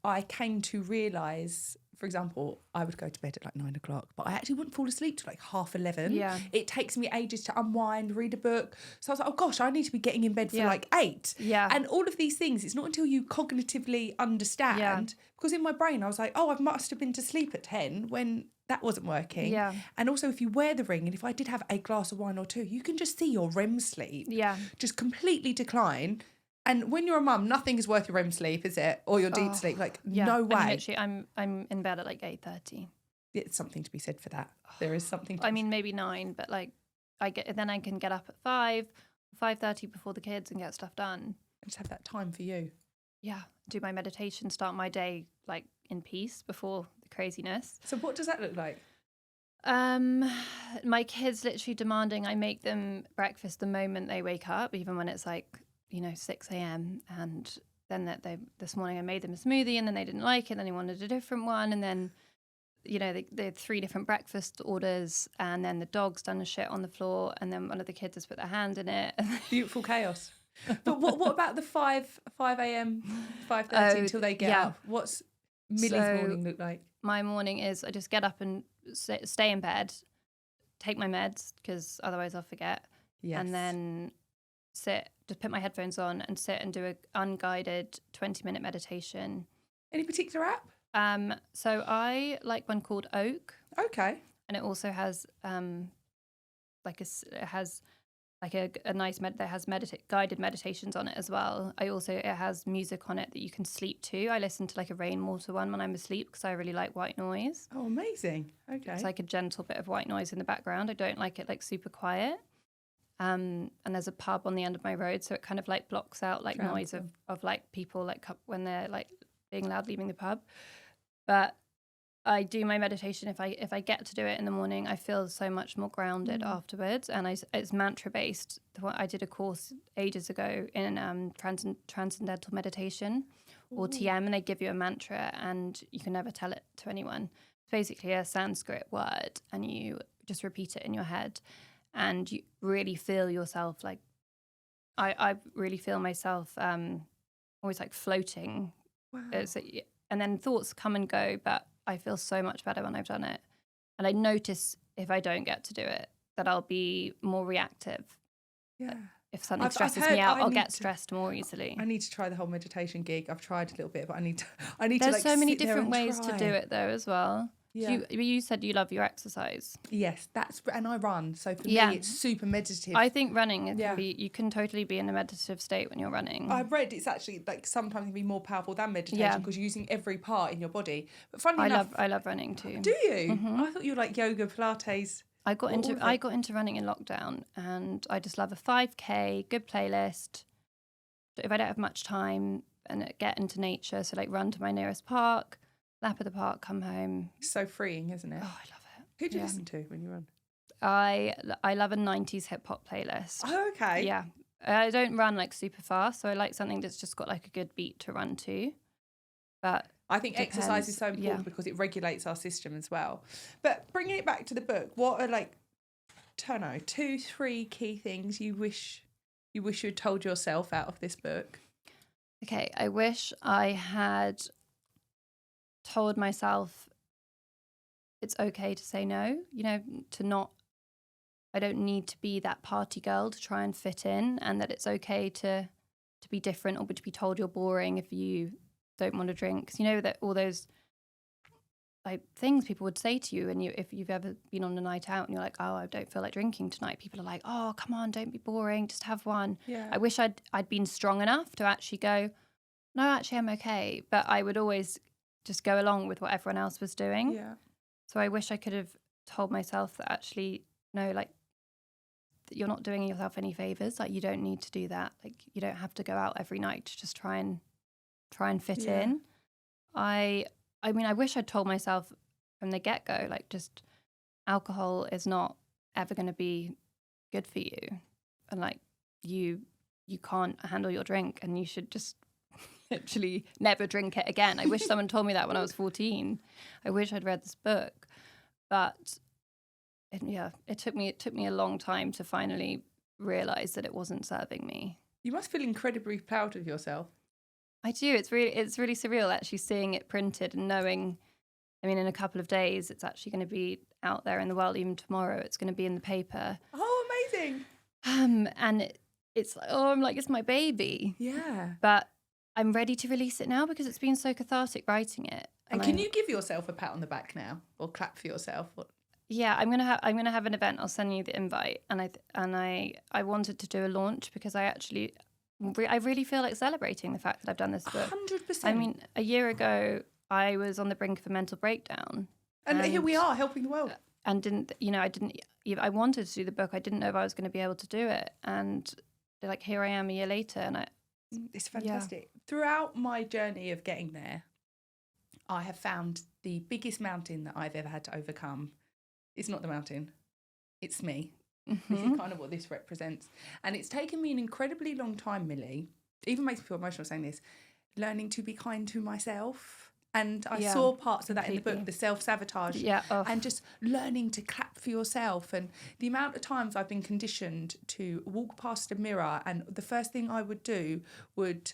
I came to realise, for example, I would go to bed at like 9 o'clock, but I actually wouldn't fall asleep till like 11:30. Yeah. It takes me ages to unwind, read a book. So I was like, oh gosh, I need to be getting in bed for like 8. Yeah. And all of these things, it's not until you cognitively understand, because in my brain I was like, oh, I must have been to sleep at 10 when that wasn't working. Yeah. And also if you wear the ring, and if I did have a glass of wine or two, you can just see your REM sleep just completely decline. And when you're a mum, nothing is worth your REM sleep, is it? Or your deep sleep? Like, no way. I mean, literally, I'm in bed at like 8:30. It's something to be said for that. There is something. Maybe 9, but like, I can get up at 5:30 before the kids and get stuff done. And just have that time for you. Yeah, do my meditation, start my day like in peace before the craziness. So what does that look like? My kids literally demanding I make them breakfast the moment they wake up, even when it's like 6 a.m. And then this morning I made them a smoothie and then they didn't like it. And then they wanted a different one. And then, they had 3 different breakfast orders. And then the dog's done a shit on the floor. And then one of the kids has put their hand in it. Beautiful chaos. But what about the 5 a.m., 5:30 until they get up? What's Millie's morning look like? My morning is I just get up and stay in bed, take my meds because otherwise I'll forget, and then just put my headphones on and sit and do a unguided 20-minute meditation. Any particular app? So I like one called Oak. Okay. And it also has a nice that has guided meditations on it as well. It has music on it that you can sleep to. I listen to like a rainwater one when I'm asleep because I really like white noise. Oh, amazing. Okay. It's like a gentle bit of white noise in the background. I don't like it like super quiet. And there's a pub on the end of my road, so it kind of like blocks out like noise of like people like when they're like being loud leaving the pub. But I do my meditation. If I get to do it in the morning, I feel so much more grounded afterwards. And it's mantra based. I did a course ages ago in transcendental meditation or TM, and they give you a mantra, and you can never tell it to anyone. It's basically a Sanskrit word, and you just repeat it in your head, and you really feel yourself like. I really feel myself always like floating. Wow. And then thoughts come and go, but I feel so much better when I've done it. And I notice if I don't get to do it, that I'll be more reactive. Yeah. If something stresses me out, I'll get stressed more easily. I need to try the whole meditation gig. I've tried a little bit, but I need to There's like so many sit there different and ways try. to do it though as well. Yeah. You said you love your exercise. Yes, and I run. So for me, it's super meditative. I think running you can totally be in a meditative state when you're running. I've read it's actually like sometimes can be more powerful than meditation because you're using every part in your body. But funnily enough, I love running too. Do you? Mm-hmm. I thought you were like yoga, Pilates. I got into running in lockdown, and I just love a 5K, good playlist. If I don't have much time, and get into nature, so like run to my nearest park, lap of the park, come home. It's so freeing, isn't it? Oh, I love it. Who do you listen to when you run? I love a 90s hip hop playlist. Oh, okay. Yeah. I don't run like super fast, so I like something that's just got like a good beat to run to. But I think exercise is so important because it regulates our system as well. But bringing it back to the book, what are like, I don't know, 2-3 key things you wish you had told yourself out of this book? Okay, I wish I had told myself it's okay to say no, I don't need to be that party girl to try and fit in, and that it's okay to be different or to be told you're boring if you don't want to drink. Because that all those like things people would say to you, and if you've ever been on a night out and you're like, oh, I don't feel like drinking tonight, people are like, oh, come on, don't be boring, just have one. Yeah. I wish I'd been strong enough to actually go, no, actually I'm okay. But I would always just go along with what everyone else was doing. Yeah. So I wish I could have told myself that actually, no, like, that you're not doing yourself any favors. Like, you don't need to do that. Like, you don't have to go out every night to just try and fit in. I mean, I wish I'd told myself from the get-go, like, just alcohol is not ever going to be good for you. And like, you can't handle your drink, and you should just literally never drink it again. I wish someone told me that when I was 14. I wish I'd read this book. But it took me a long time to finally realize that it wasn't serving me. You must feel incredibly proud of yourself. I do. It's really surreal actually seeing it printed and knowing, I mean, in a couple of days it's actually going to be out there in the world. Even tomorrow it's going to be in the paper. Oh, amazing. And it's like, oh, I'm like, it's my baby. Yeah. But I'm ready to release it now because it's been so cathartic writing it. And can you give yourself a pat on the back now, or clap for yourself? Yeah, I'm gonna have an event. I'll send you the invite, and I wanted to do a launch because I really feel like celebrating the fact that I've done this book. 100%. I mean, a year ago I was on the brink of a mental breakdown, and here we are helping the world. And I wanted to do the book. I didn't know if I was going to be able to do it, and like here I am a year later, and it's fantastic. Yeah. Throughout my journey of getting there, I have found the biggest mountain that I've ever had to overcome. It's not the mountain, it's me. Mm-hmm. This is kind of what this represents. And it's taken me an incredibly long time, Millie. It even makes me feel emotional saying this. Learning to be kind to myself. And I saw parts of that in the book, the self-sabotage. Yeah. Oh. And just learning to clap for yourself. And the amount of times I've been conditioned to walk past a mirror and the first thing I would do would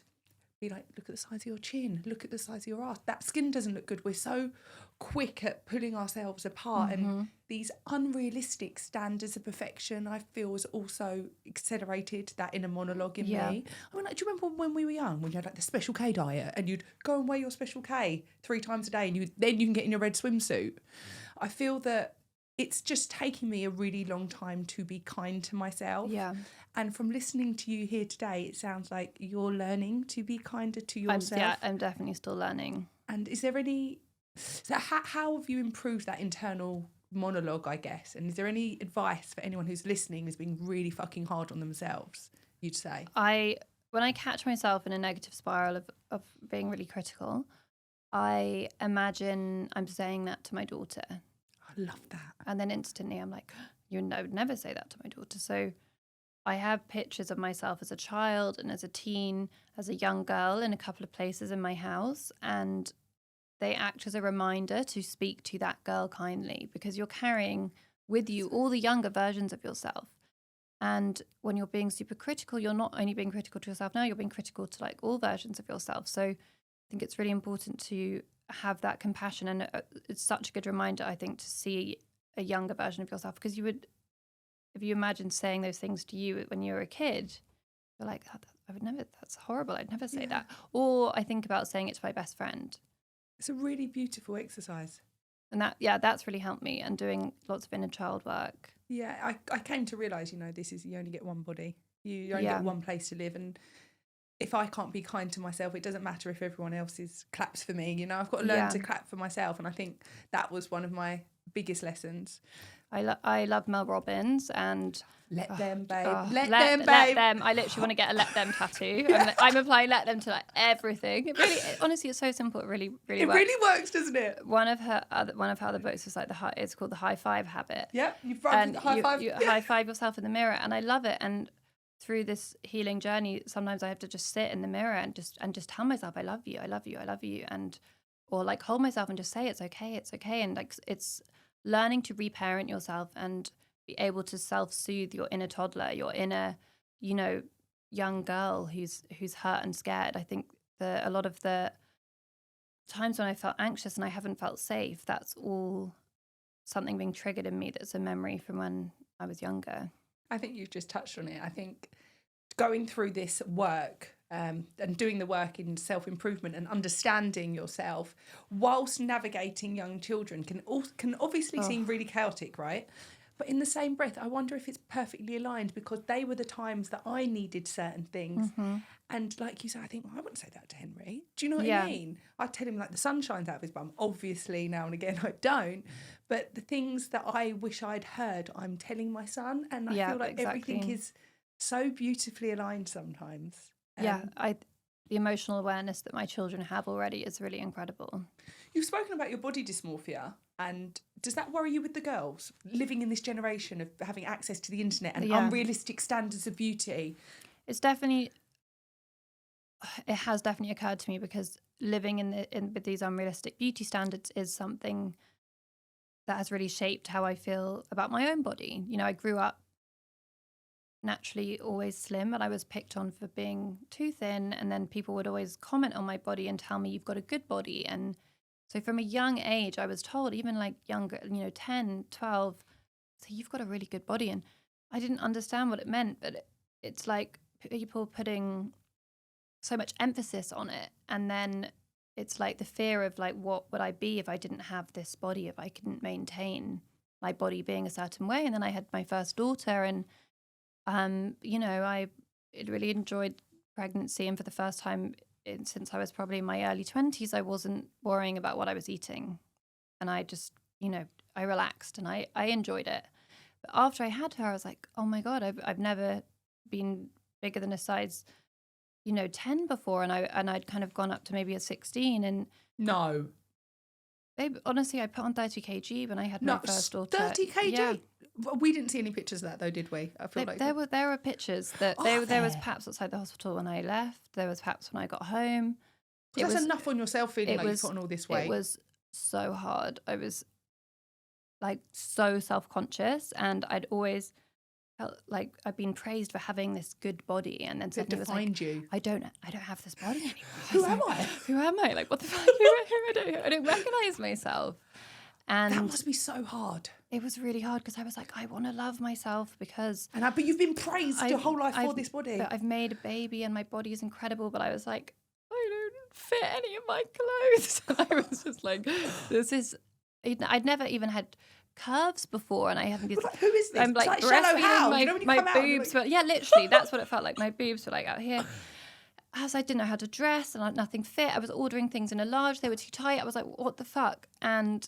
be like, look at the size of your chin, look at the size of your ass. That skin doesn't look good. We're so quick at pulling ourselves apart. And these unrealistic standards of perfection, I feel, has also accelerated that inner monologue in me. I mean, like, do you remember when we were young, when you had like the Special K diet and you'd go and weigh your Special K 3 times a day and then you can get in your red swimsuit? I feel that it's just taking me a really long time to be kind to myself. Yeah. And from listening to you here today, it sounds like you're learning to be kinder to yourself. I'm definitely still learning. And is there any... So how have you improved that internal monologue, I guess? And is there any advice for anyone who's listening who's being really fucking hard on themselves, you'd say? When I catch myself in a negative spiral of being really critical, I imagine I'm saying that to my daughter. I love that. And then instantly I'm like, I would never say that to my daughter. So I have pictures of myself as a child and as a teen, as a young girl in a couple of places in my house. And they act as a reminder to speak to that girl kindly, because you're carrying with you all the younger versions of yourself. And when you're being super critical, you're not only being critical to yourself now, you're being critical to like all versions of yourself. So I think it's really important to have that compassion. And it's such a good reminder, I think, to see a younger version of yourself, because if you imagine saying those things to you when you were a kid, you're like, I would never, that's horrible. I'd never say that. Or I think about saying it to my best friend. It's a really beautiful exercise. And that's really helped me, and doing lots of inner child work. Yeah, I came to realise, you only get one body. You only get one place to live. And if I can't be kind to myself, it doesn't matter if everyone else claps for me. I've got to learn to clap for myself. And I think that was one of my biggest lessons. I love Mel Robbins and... Let them, babe. Let them, babe. Let them. I literally want to get a let them tattoo. I'm applying let them to like everything. It really, honestly, it's so simple. It really, really works. It really works, doesn't it? One of her other books is like it's called The High Five Habit. Yep, you've run the high five. You high five yourself in the mirror, and I love it. And through this healing journey, sometimes I have to just sit in the mirror and just tell myself, I love you, I love you, I love you, and or like hold myself and just say it's okay, and like it's learning to reparent yourself and be able to self-soothe your inner toddler, your inner, young girl who's hurt and scared. I think a lot of the times when I felt anxious and I haven't felt safe, that's all something being triggered in me that's a memory from when I was younger. I think you've just touched on it. I think going through this work and doing the work in self-improvement and understanding yourself whilst navigating young children can obviously seem really chaotic, right? But in the same breath, I wonder if it's perfectly aligned, because they were the times that I needed certain things. Mm-hmm. And like you said, I think, well, I wouldn't say that to Henry. Do you know what I mean? I tell him like the sun shines out of his bum. Obviously, now and again, I don't. But the things that I wish I'd heard, I'm telling my son. And I feel like everything is so beautifully aligned sometimes. The emotional awareness that my children have already is really incredible. You've spoken about your body dysmorphia, and does that worry you with the girls living in this generation of having access to the internet and unrealistic standards of beauty? It has definitely occurred to me, because living with these unrealistic beauty standards is something that has really shaped how I feel about my own body. I grew up naturally always slim, and I was picked on for being too thin, and then people would always comment on my body and tell me, you've got a good body. And so from a young age, I was told, even like younger, 10, 12, so you've got a really good body. And I didn't understand what it meant, but it's like people putting so much emphasis on it. And then it's like the fear of like, what would I be if I didn't have this body, if I couldn't maintain my body being a certain way. And then I had my first daughter, and I really enjoyed pregnancy, and for the first time since I was probably in my early 20s, I wasn't worrying about what I was eating, and I just, I relaxed and I enjoyed it. But after I had her, I was like, oh my God, I've never been bigger than a size, 10 before, and I'd kind of gone up to maybe a 16, and no. Babe, honestly, I put on 30 kg when I had my first daughter. 30 kg? Yeah. We didn't see any pictures of that though, did we? I feel like there were pictures that there was perhaps outside the hospital when I left. There was perhaps when I got home. That's enough on yourself feeling like you've put on all this weight. It was so hard. I was like so self-conscious, and I'd always felt like I've been praised for having this good body, and then It suddenly it was like, defined you. I don't have this body anymore. Who am I? Who am I? Like, what the fuck? I don't recognize myself. And That must be so hard. it was really hard because I was like, I want to love myself because. But you've been praised your whole life for this body. But I've made a baby and my body is incredible. But I was like, I don't fit any of my clothes. I was just like, this is. I'd never even had curves before, and I hadn't. Like, who is this? I'm like Shallow Hal. my boobs were, yeah, literally, that's what it felt like. My boobs were like out here. As I didn't know how to dress and nothing fit. I was ordering things in a large, they were too tight. I was like, what the fuck? And,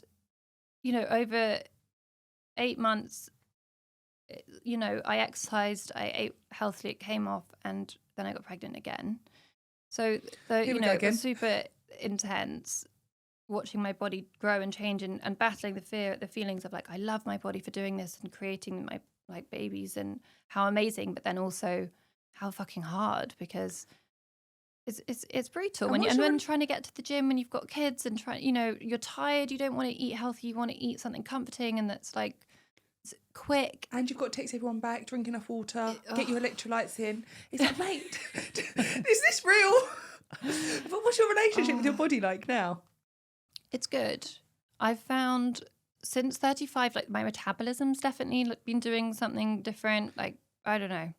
over 8 months, I exercised, I ate healthily, it came off, and then I got pregnant again. So, it was super intense watching my body grow and change and battling the feelings of like, I love my body for doing this and creating my like babies and how amazing, but then also how fucking hard, because it's brutal when trying to get to the gym when you've got kids and you're tired, you don't want to eat healthy, you want to eat something comforting and that's like quick, and you've got to text everyone back, drink enough water, get your electrolytes in. It's like, mate, is this real? But what's your relationship with your body like now? It's good. I've found since 35, like my metabolism's definitely been doing something different. Like, I don't know.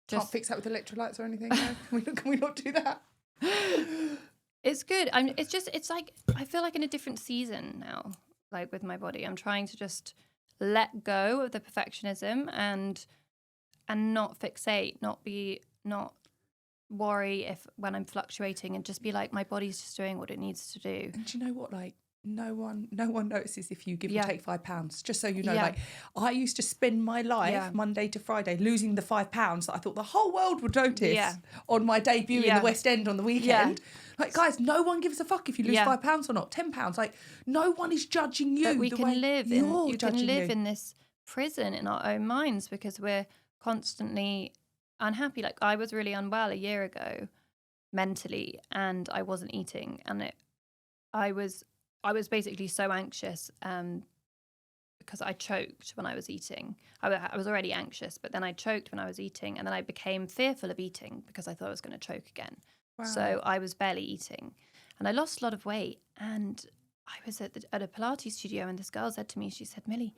Can't fix that with electrolytes or anything. No? Can we not do that? It's good. It's like, I feel like in a different season now, like with my body. I'm trying to just let go of the perfectionism and not fixate, not worry when I'm fluctuating, and just be like, my body's just doing what it needs to do. And do you know what? Like, no one notices if you give or take £5. Just so you know, like I used to spend my life Monday to Friday losing the £5 that I thought the whole world would notice on my debut in the West End on the weekend. Like, guys, no one gives a fuck if you lose £5 or not, £10. Like, no one is judging you. But we can live in this prison in our own minds because we're constantly unhappy. Like, I was really unwell a year ago mentally, and I wasn't eating, and I was basically so anxious because I choked when I was eating. I was already anxious, but then I choked when I was eating, and then I became fearful of eating because I thought I was going to choke again. Wow. So I was barely eating, and I lost a lot of weight. And I was at a Pilates studio, and this girl said to me, she said, Millie,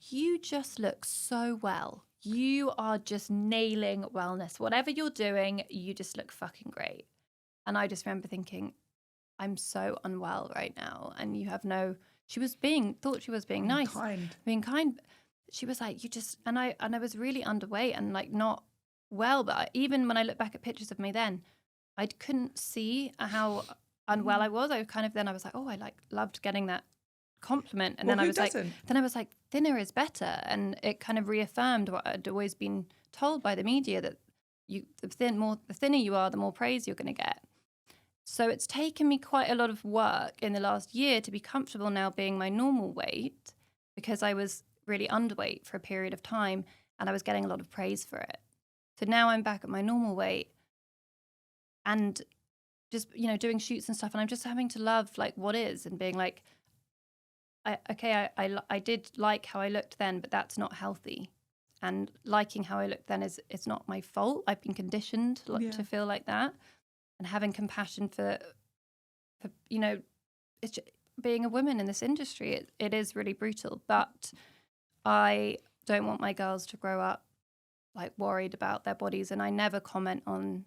you just look so well. You are just nailing wellness. Whatever you're doing, you just look fucking great. And I just remember thinking, I'm so unwell right now. And you have thought she was being nice. Being kind. She was like, and I was really underweight and like not well. But even when I look back at pictures of me then, I couldn't see how unwell I was. I was like, oh, I like loved getting that compliment. And then I was like, thinner is better. And it kind of reaffirmed what I'd always been told by the media, that the thinner you are, the more praise you're going to get. So it's taken me quite a lot of work in the last year to be comfortable now being my normal weight, because I was really underweight for a period of time and I was getting a lot of praise for it. So now I'm back at my normal weight and just, doing shoots and stuff. And I'm just having to love like what is, and being like, I did like how I looked then, but that's not healthy. And liking how I looked then it's not my fault. I've been conditioned to feel like that. And having compassion for it's just, being a woman in this industry, it is really brutal. But I don't want my girls to grow up like worried about their bodies, and I never comment on.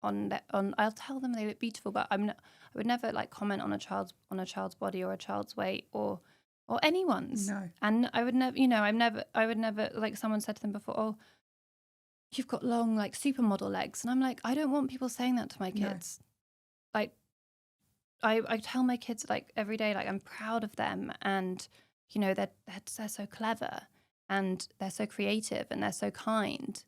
I'll tell them they look beautiful, but I would never like comment on a child's body or a child's weight or anyone's. No. And I would never, I would never, like someone said to them before, oh, you've got long like supermodel legs, and I'm like, I don't want people saying that to my kids. No. Like I tell my kids like every day, like I'm proud of them, and they're so clever and they're so creative and they're so kind,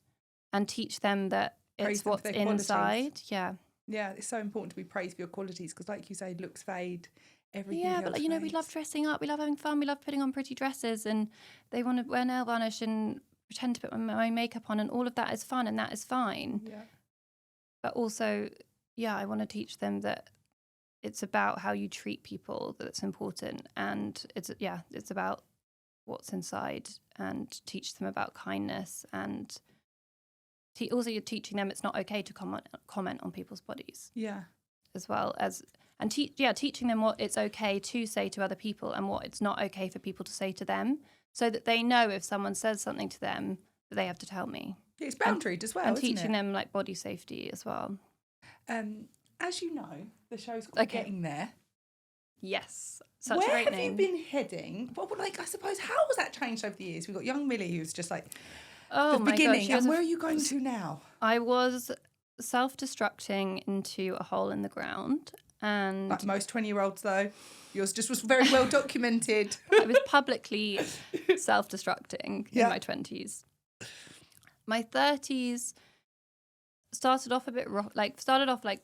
and teach them that it's what's inside. Yeah, it's so important to be praised for your qualities, because like you say, looks fade, everything else but fades. We love dressing up, we love having fun, we love putting on pretty dresses, and they want to wear nail varnish and pretend to put my makeup on, and all of that is fun and that is fine. Yeah. But also, I want to teach them that it's about how you treat people that's important, and it's about what's inside and teach them about kindness, and also you're teaching them it's not okay to comment on people's bodies. Yeah. As well as, and teaching them what it's okay to say to other people and what it's not okay for people to say to them, so that they know if someone says something to them that they have to tell me. It's boundaried as well, and isn't teaching it? them like body safety as well. As you know, the show's called Getting There. Yes, such Where a great have name. you been heading? Well, like, I suppose, how has that changed over the years? We've got young Millie, who's just like the beginning, gosh, and where are you going to now? I was self-destructing into a hole in the ground, and Like most 20-year-olds, though, yours just was very well documented. I was publicly self-destructing in my 20s. My 30s started off a bit like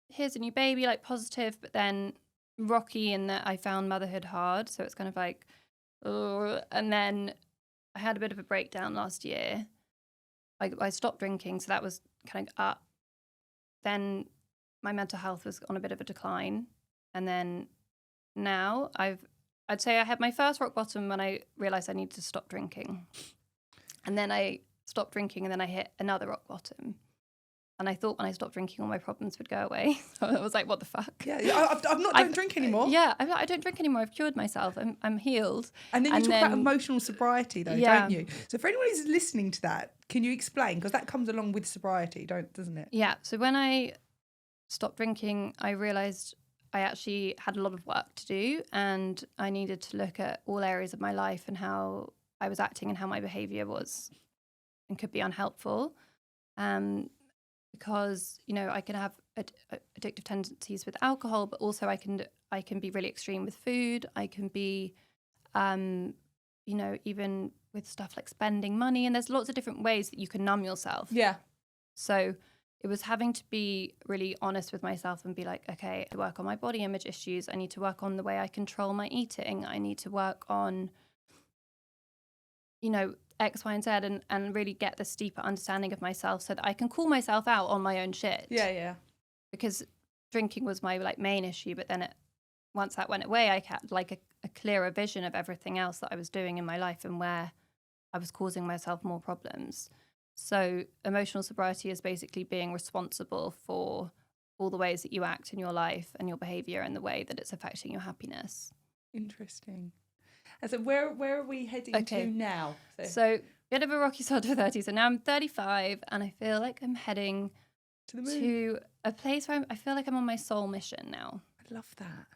here's a new baby, like positive, but then rocky in that I found motherhood hard. So it's kind of like, and then I had a bit of a breakdown last year. I stopped drinking, so that was kind of up. Then my mental health was on a bit of a decline. And then now I'd say I had my first rock bottom when I realized I needed to stop drinking. And then I stopped drinking, and then I hit another rock bottom. And I thought when I stopped drinking, all my problems would go away. So I was like, what the fuck? Yeah, I'm not don't drink anymore. Yeah, I don't drink anymore. I've cured myself. I'm healed. And then you talk about emotional sobriety, though, don't you? So for anyone who's listening to that, can you explain? Because that comes along with sobriety, doesn't it? Yeah. So when I stopped drinking, I realised I actually had a lot of work to do, and I needed to look at all areas of my life and how I was acting and how my behaviour was and could be unhelpful. Because, I can have addictive tendencies with alcohol, but also I can be really extreme with food. I can be, even with stuff like spending money. And there's lots of different ways that you can numb yourself. Yeah. So it was having to be really honest with myself and be like, okay, I work on my body image issues. I need to work on the way I control my eating. I need to work on, X, Y, and Z, and really get this deeper understanding of myself so that I can call myself out on my own shit. Yeah. Because drinking was my main issue, but then once that went away, I had a clearer vision of everything else that I was doing in my life and where I was causing myself more problems. So emotional sobriety is basically being responsible for all the ways that you act in your life and your behavior and the way that it's affecting your happiness. Interesting. And so where are we heading to now? So bit of a rocky start to 30. So now I'm 35, and I feel like I'm heading to the moon, to a place where I feel like I'm on my soul mission now. I love that.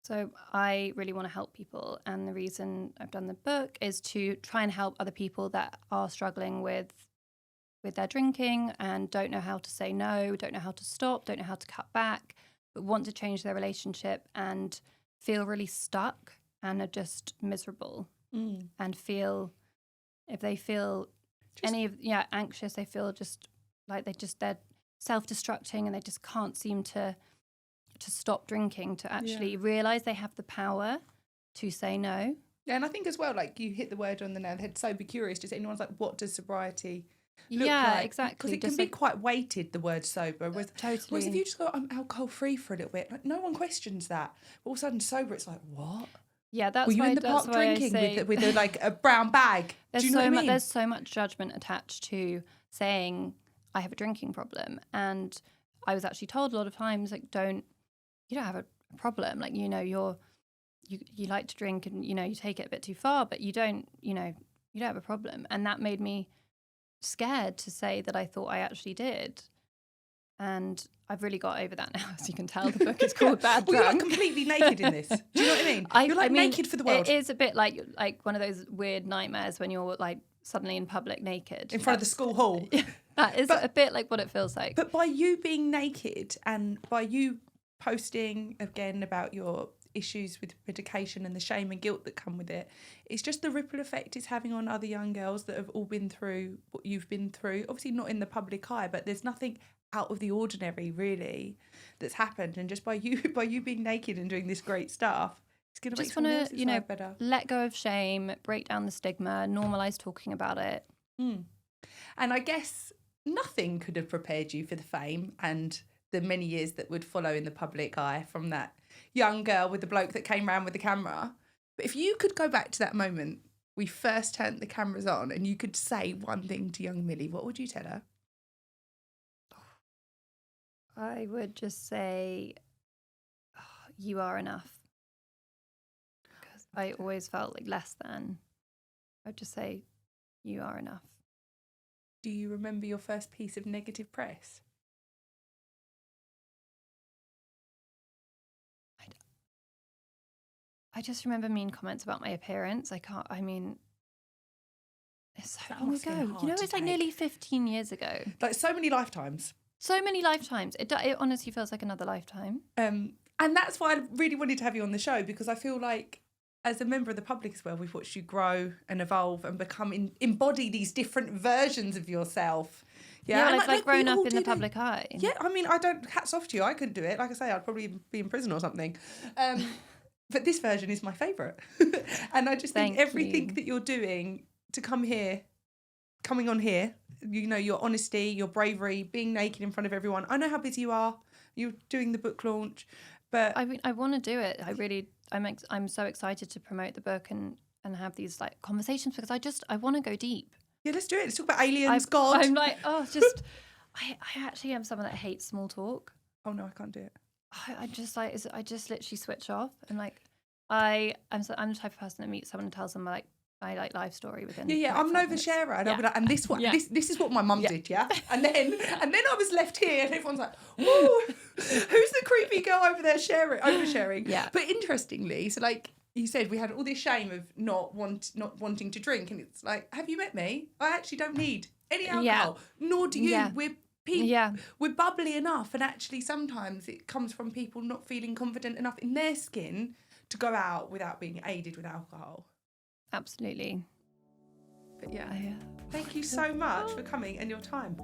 So I really want to help people, and the reason I've done the book is to try and help other people that are struggling with their drinking and don't know how to say no, don't know how to stop, don't know how to cut back, but want to change their relationship and feel really stuck and are just miserable and feel, if they feel anxious, they feel just like they're self-destructing and they just can't seem to stop drinking, to actually realise they have the power to say no. Yeah, and I think as well, like you hit the word on the nail of the head, so be curious, just anyone's like, what does sobriety look like? Exactly. Because it can be quite weighted, the word sober. Totally. Whereas if you just go, I'm alcohol-free for a little bit, like no one questions that. But all of a sudden sober, it's like, what? Yeah, that's were you why, in the park drinking with a brown bag? Do you know what I mean? There's so much judgment attached to saying I have a drinking problem, and I was actually told a lot of times like, you don't have a problem, like you like to drink and you take it a bit too far, but you don't have a problem, and that made me scared to say that I thought I actually did. And I've really got over that now, as you can tell. The book is called Bad Drunk. Well, you're like completely naked in this. Do you know what I mean? You're naked for the world. It is a bit like one of those weird nightmares when you're like suddenly in public naked. In front of the school hall. That is a bit like what it feels like. But by you being naked and by you posting again about your issues with medication and the shame and guilt that come with it, it's just the ripple effect it's having on other young girls that have all been through what you've been through. Obviously not in the public eye, but there's nothing out of the ordinary really that's happened, and just by you being naked and doing this great stuff, it's going to make someone else's life better. Let go of shame, break down the stigma, normalize talking about it. And I guess nothing could have prepared you for the fame and the many years that would follow in the public eye from that young girl with the bloke that came round with the camera. But if you could go back to that moment we first turned the cameras on and you could say one thing to young Millie, what would you tell her? I would just say, you are enough. Because I always felt like less than. I'd just say, you are enough. Do you remember your first piece of negative press? I just remember mean comments about my appearance. It's so long ago. You know, it's like nearly 15 years ago. Like so many lifetimes. So many lifetimes. It honestly feels like another lifetime. And that's why I really wanted to have you on the show, because I feel like as a member of the public as well, we've watched you grow and evolve and become embody these different versions of yourself. Yeah, like grown up in the public eye. Yeah, I mean, hats off to you. I couldn't do it. Like I say, I'd probably be in prison or something. But this version is my favourite. And I just think everything that you're doing to coming on here, you know, your honesty, your bravery, being naked in front of everyone. I know how busy you are. You're doing the book launch, but I want to do it. I'm so excited to promote the book and have these like conversations, because I want to go deep. Yeah, let's do it. Let's talk about aliens, God. I'm like, I actually am someone that hates small talk. Oh no, I can't do it. I just literally switch off, and like I'm the type of person that meets someone and tells them like my like life story within. Yeah. I'm an oversharer, and I'll be like, and this is what my mum did, yeah. And then I was left here, and everyone's like, "Whoa, who's the creepy girl over there oversharing?" Yeah. But interestingly, so like you said, we had all this shame of not wanting to drink, and it's like, have you met me? I actually don't need any alcohol, nor do you. Yeah. We're bubbly enough, and actually sometimes it comes from people not feeling confident enough in their skin to go out without being aided with alcohol. Absolutely. But thank you so much for coming and your time.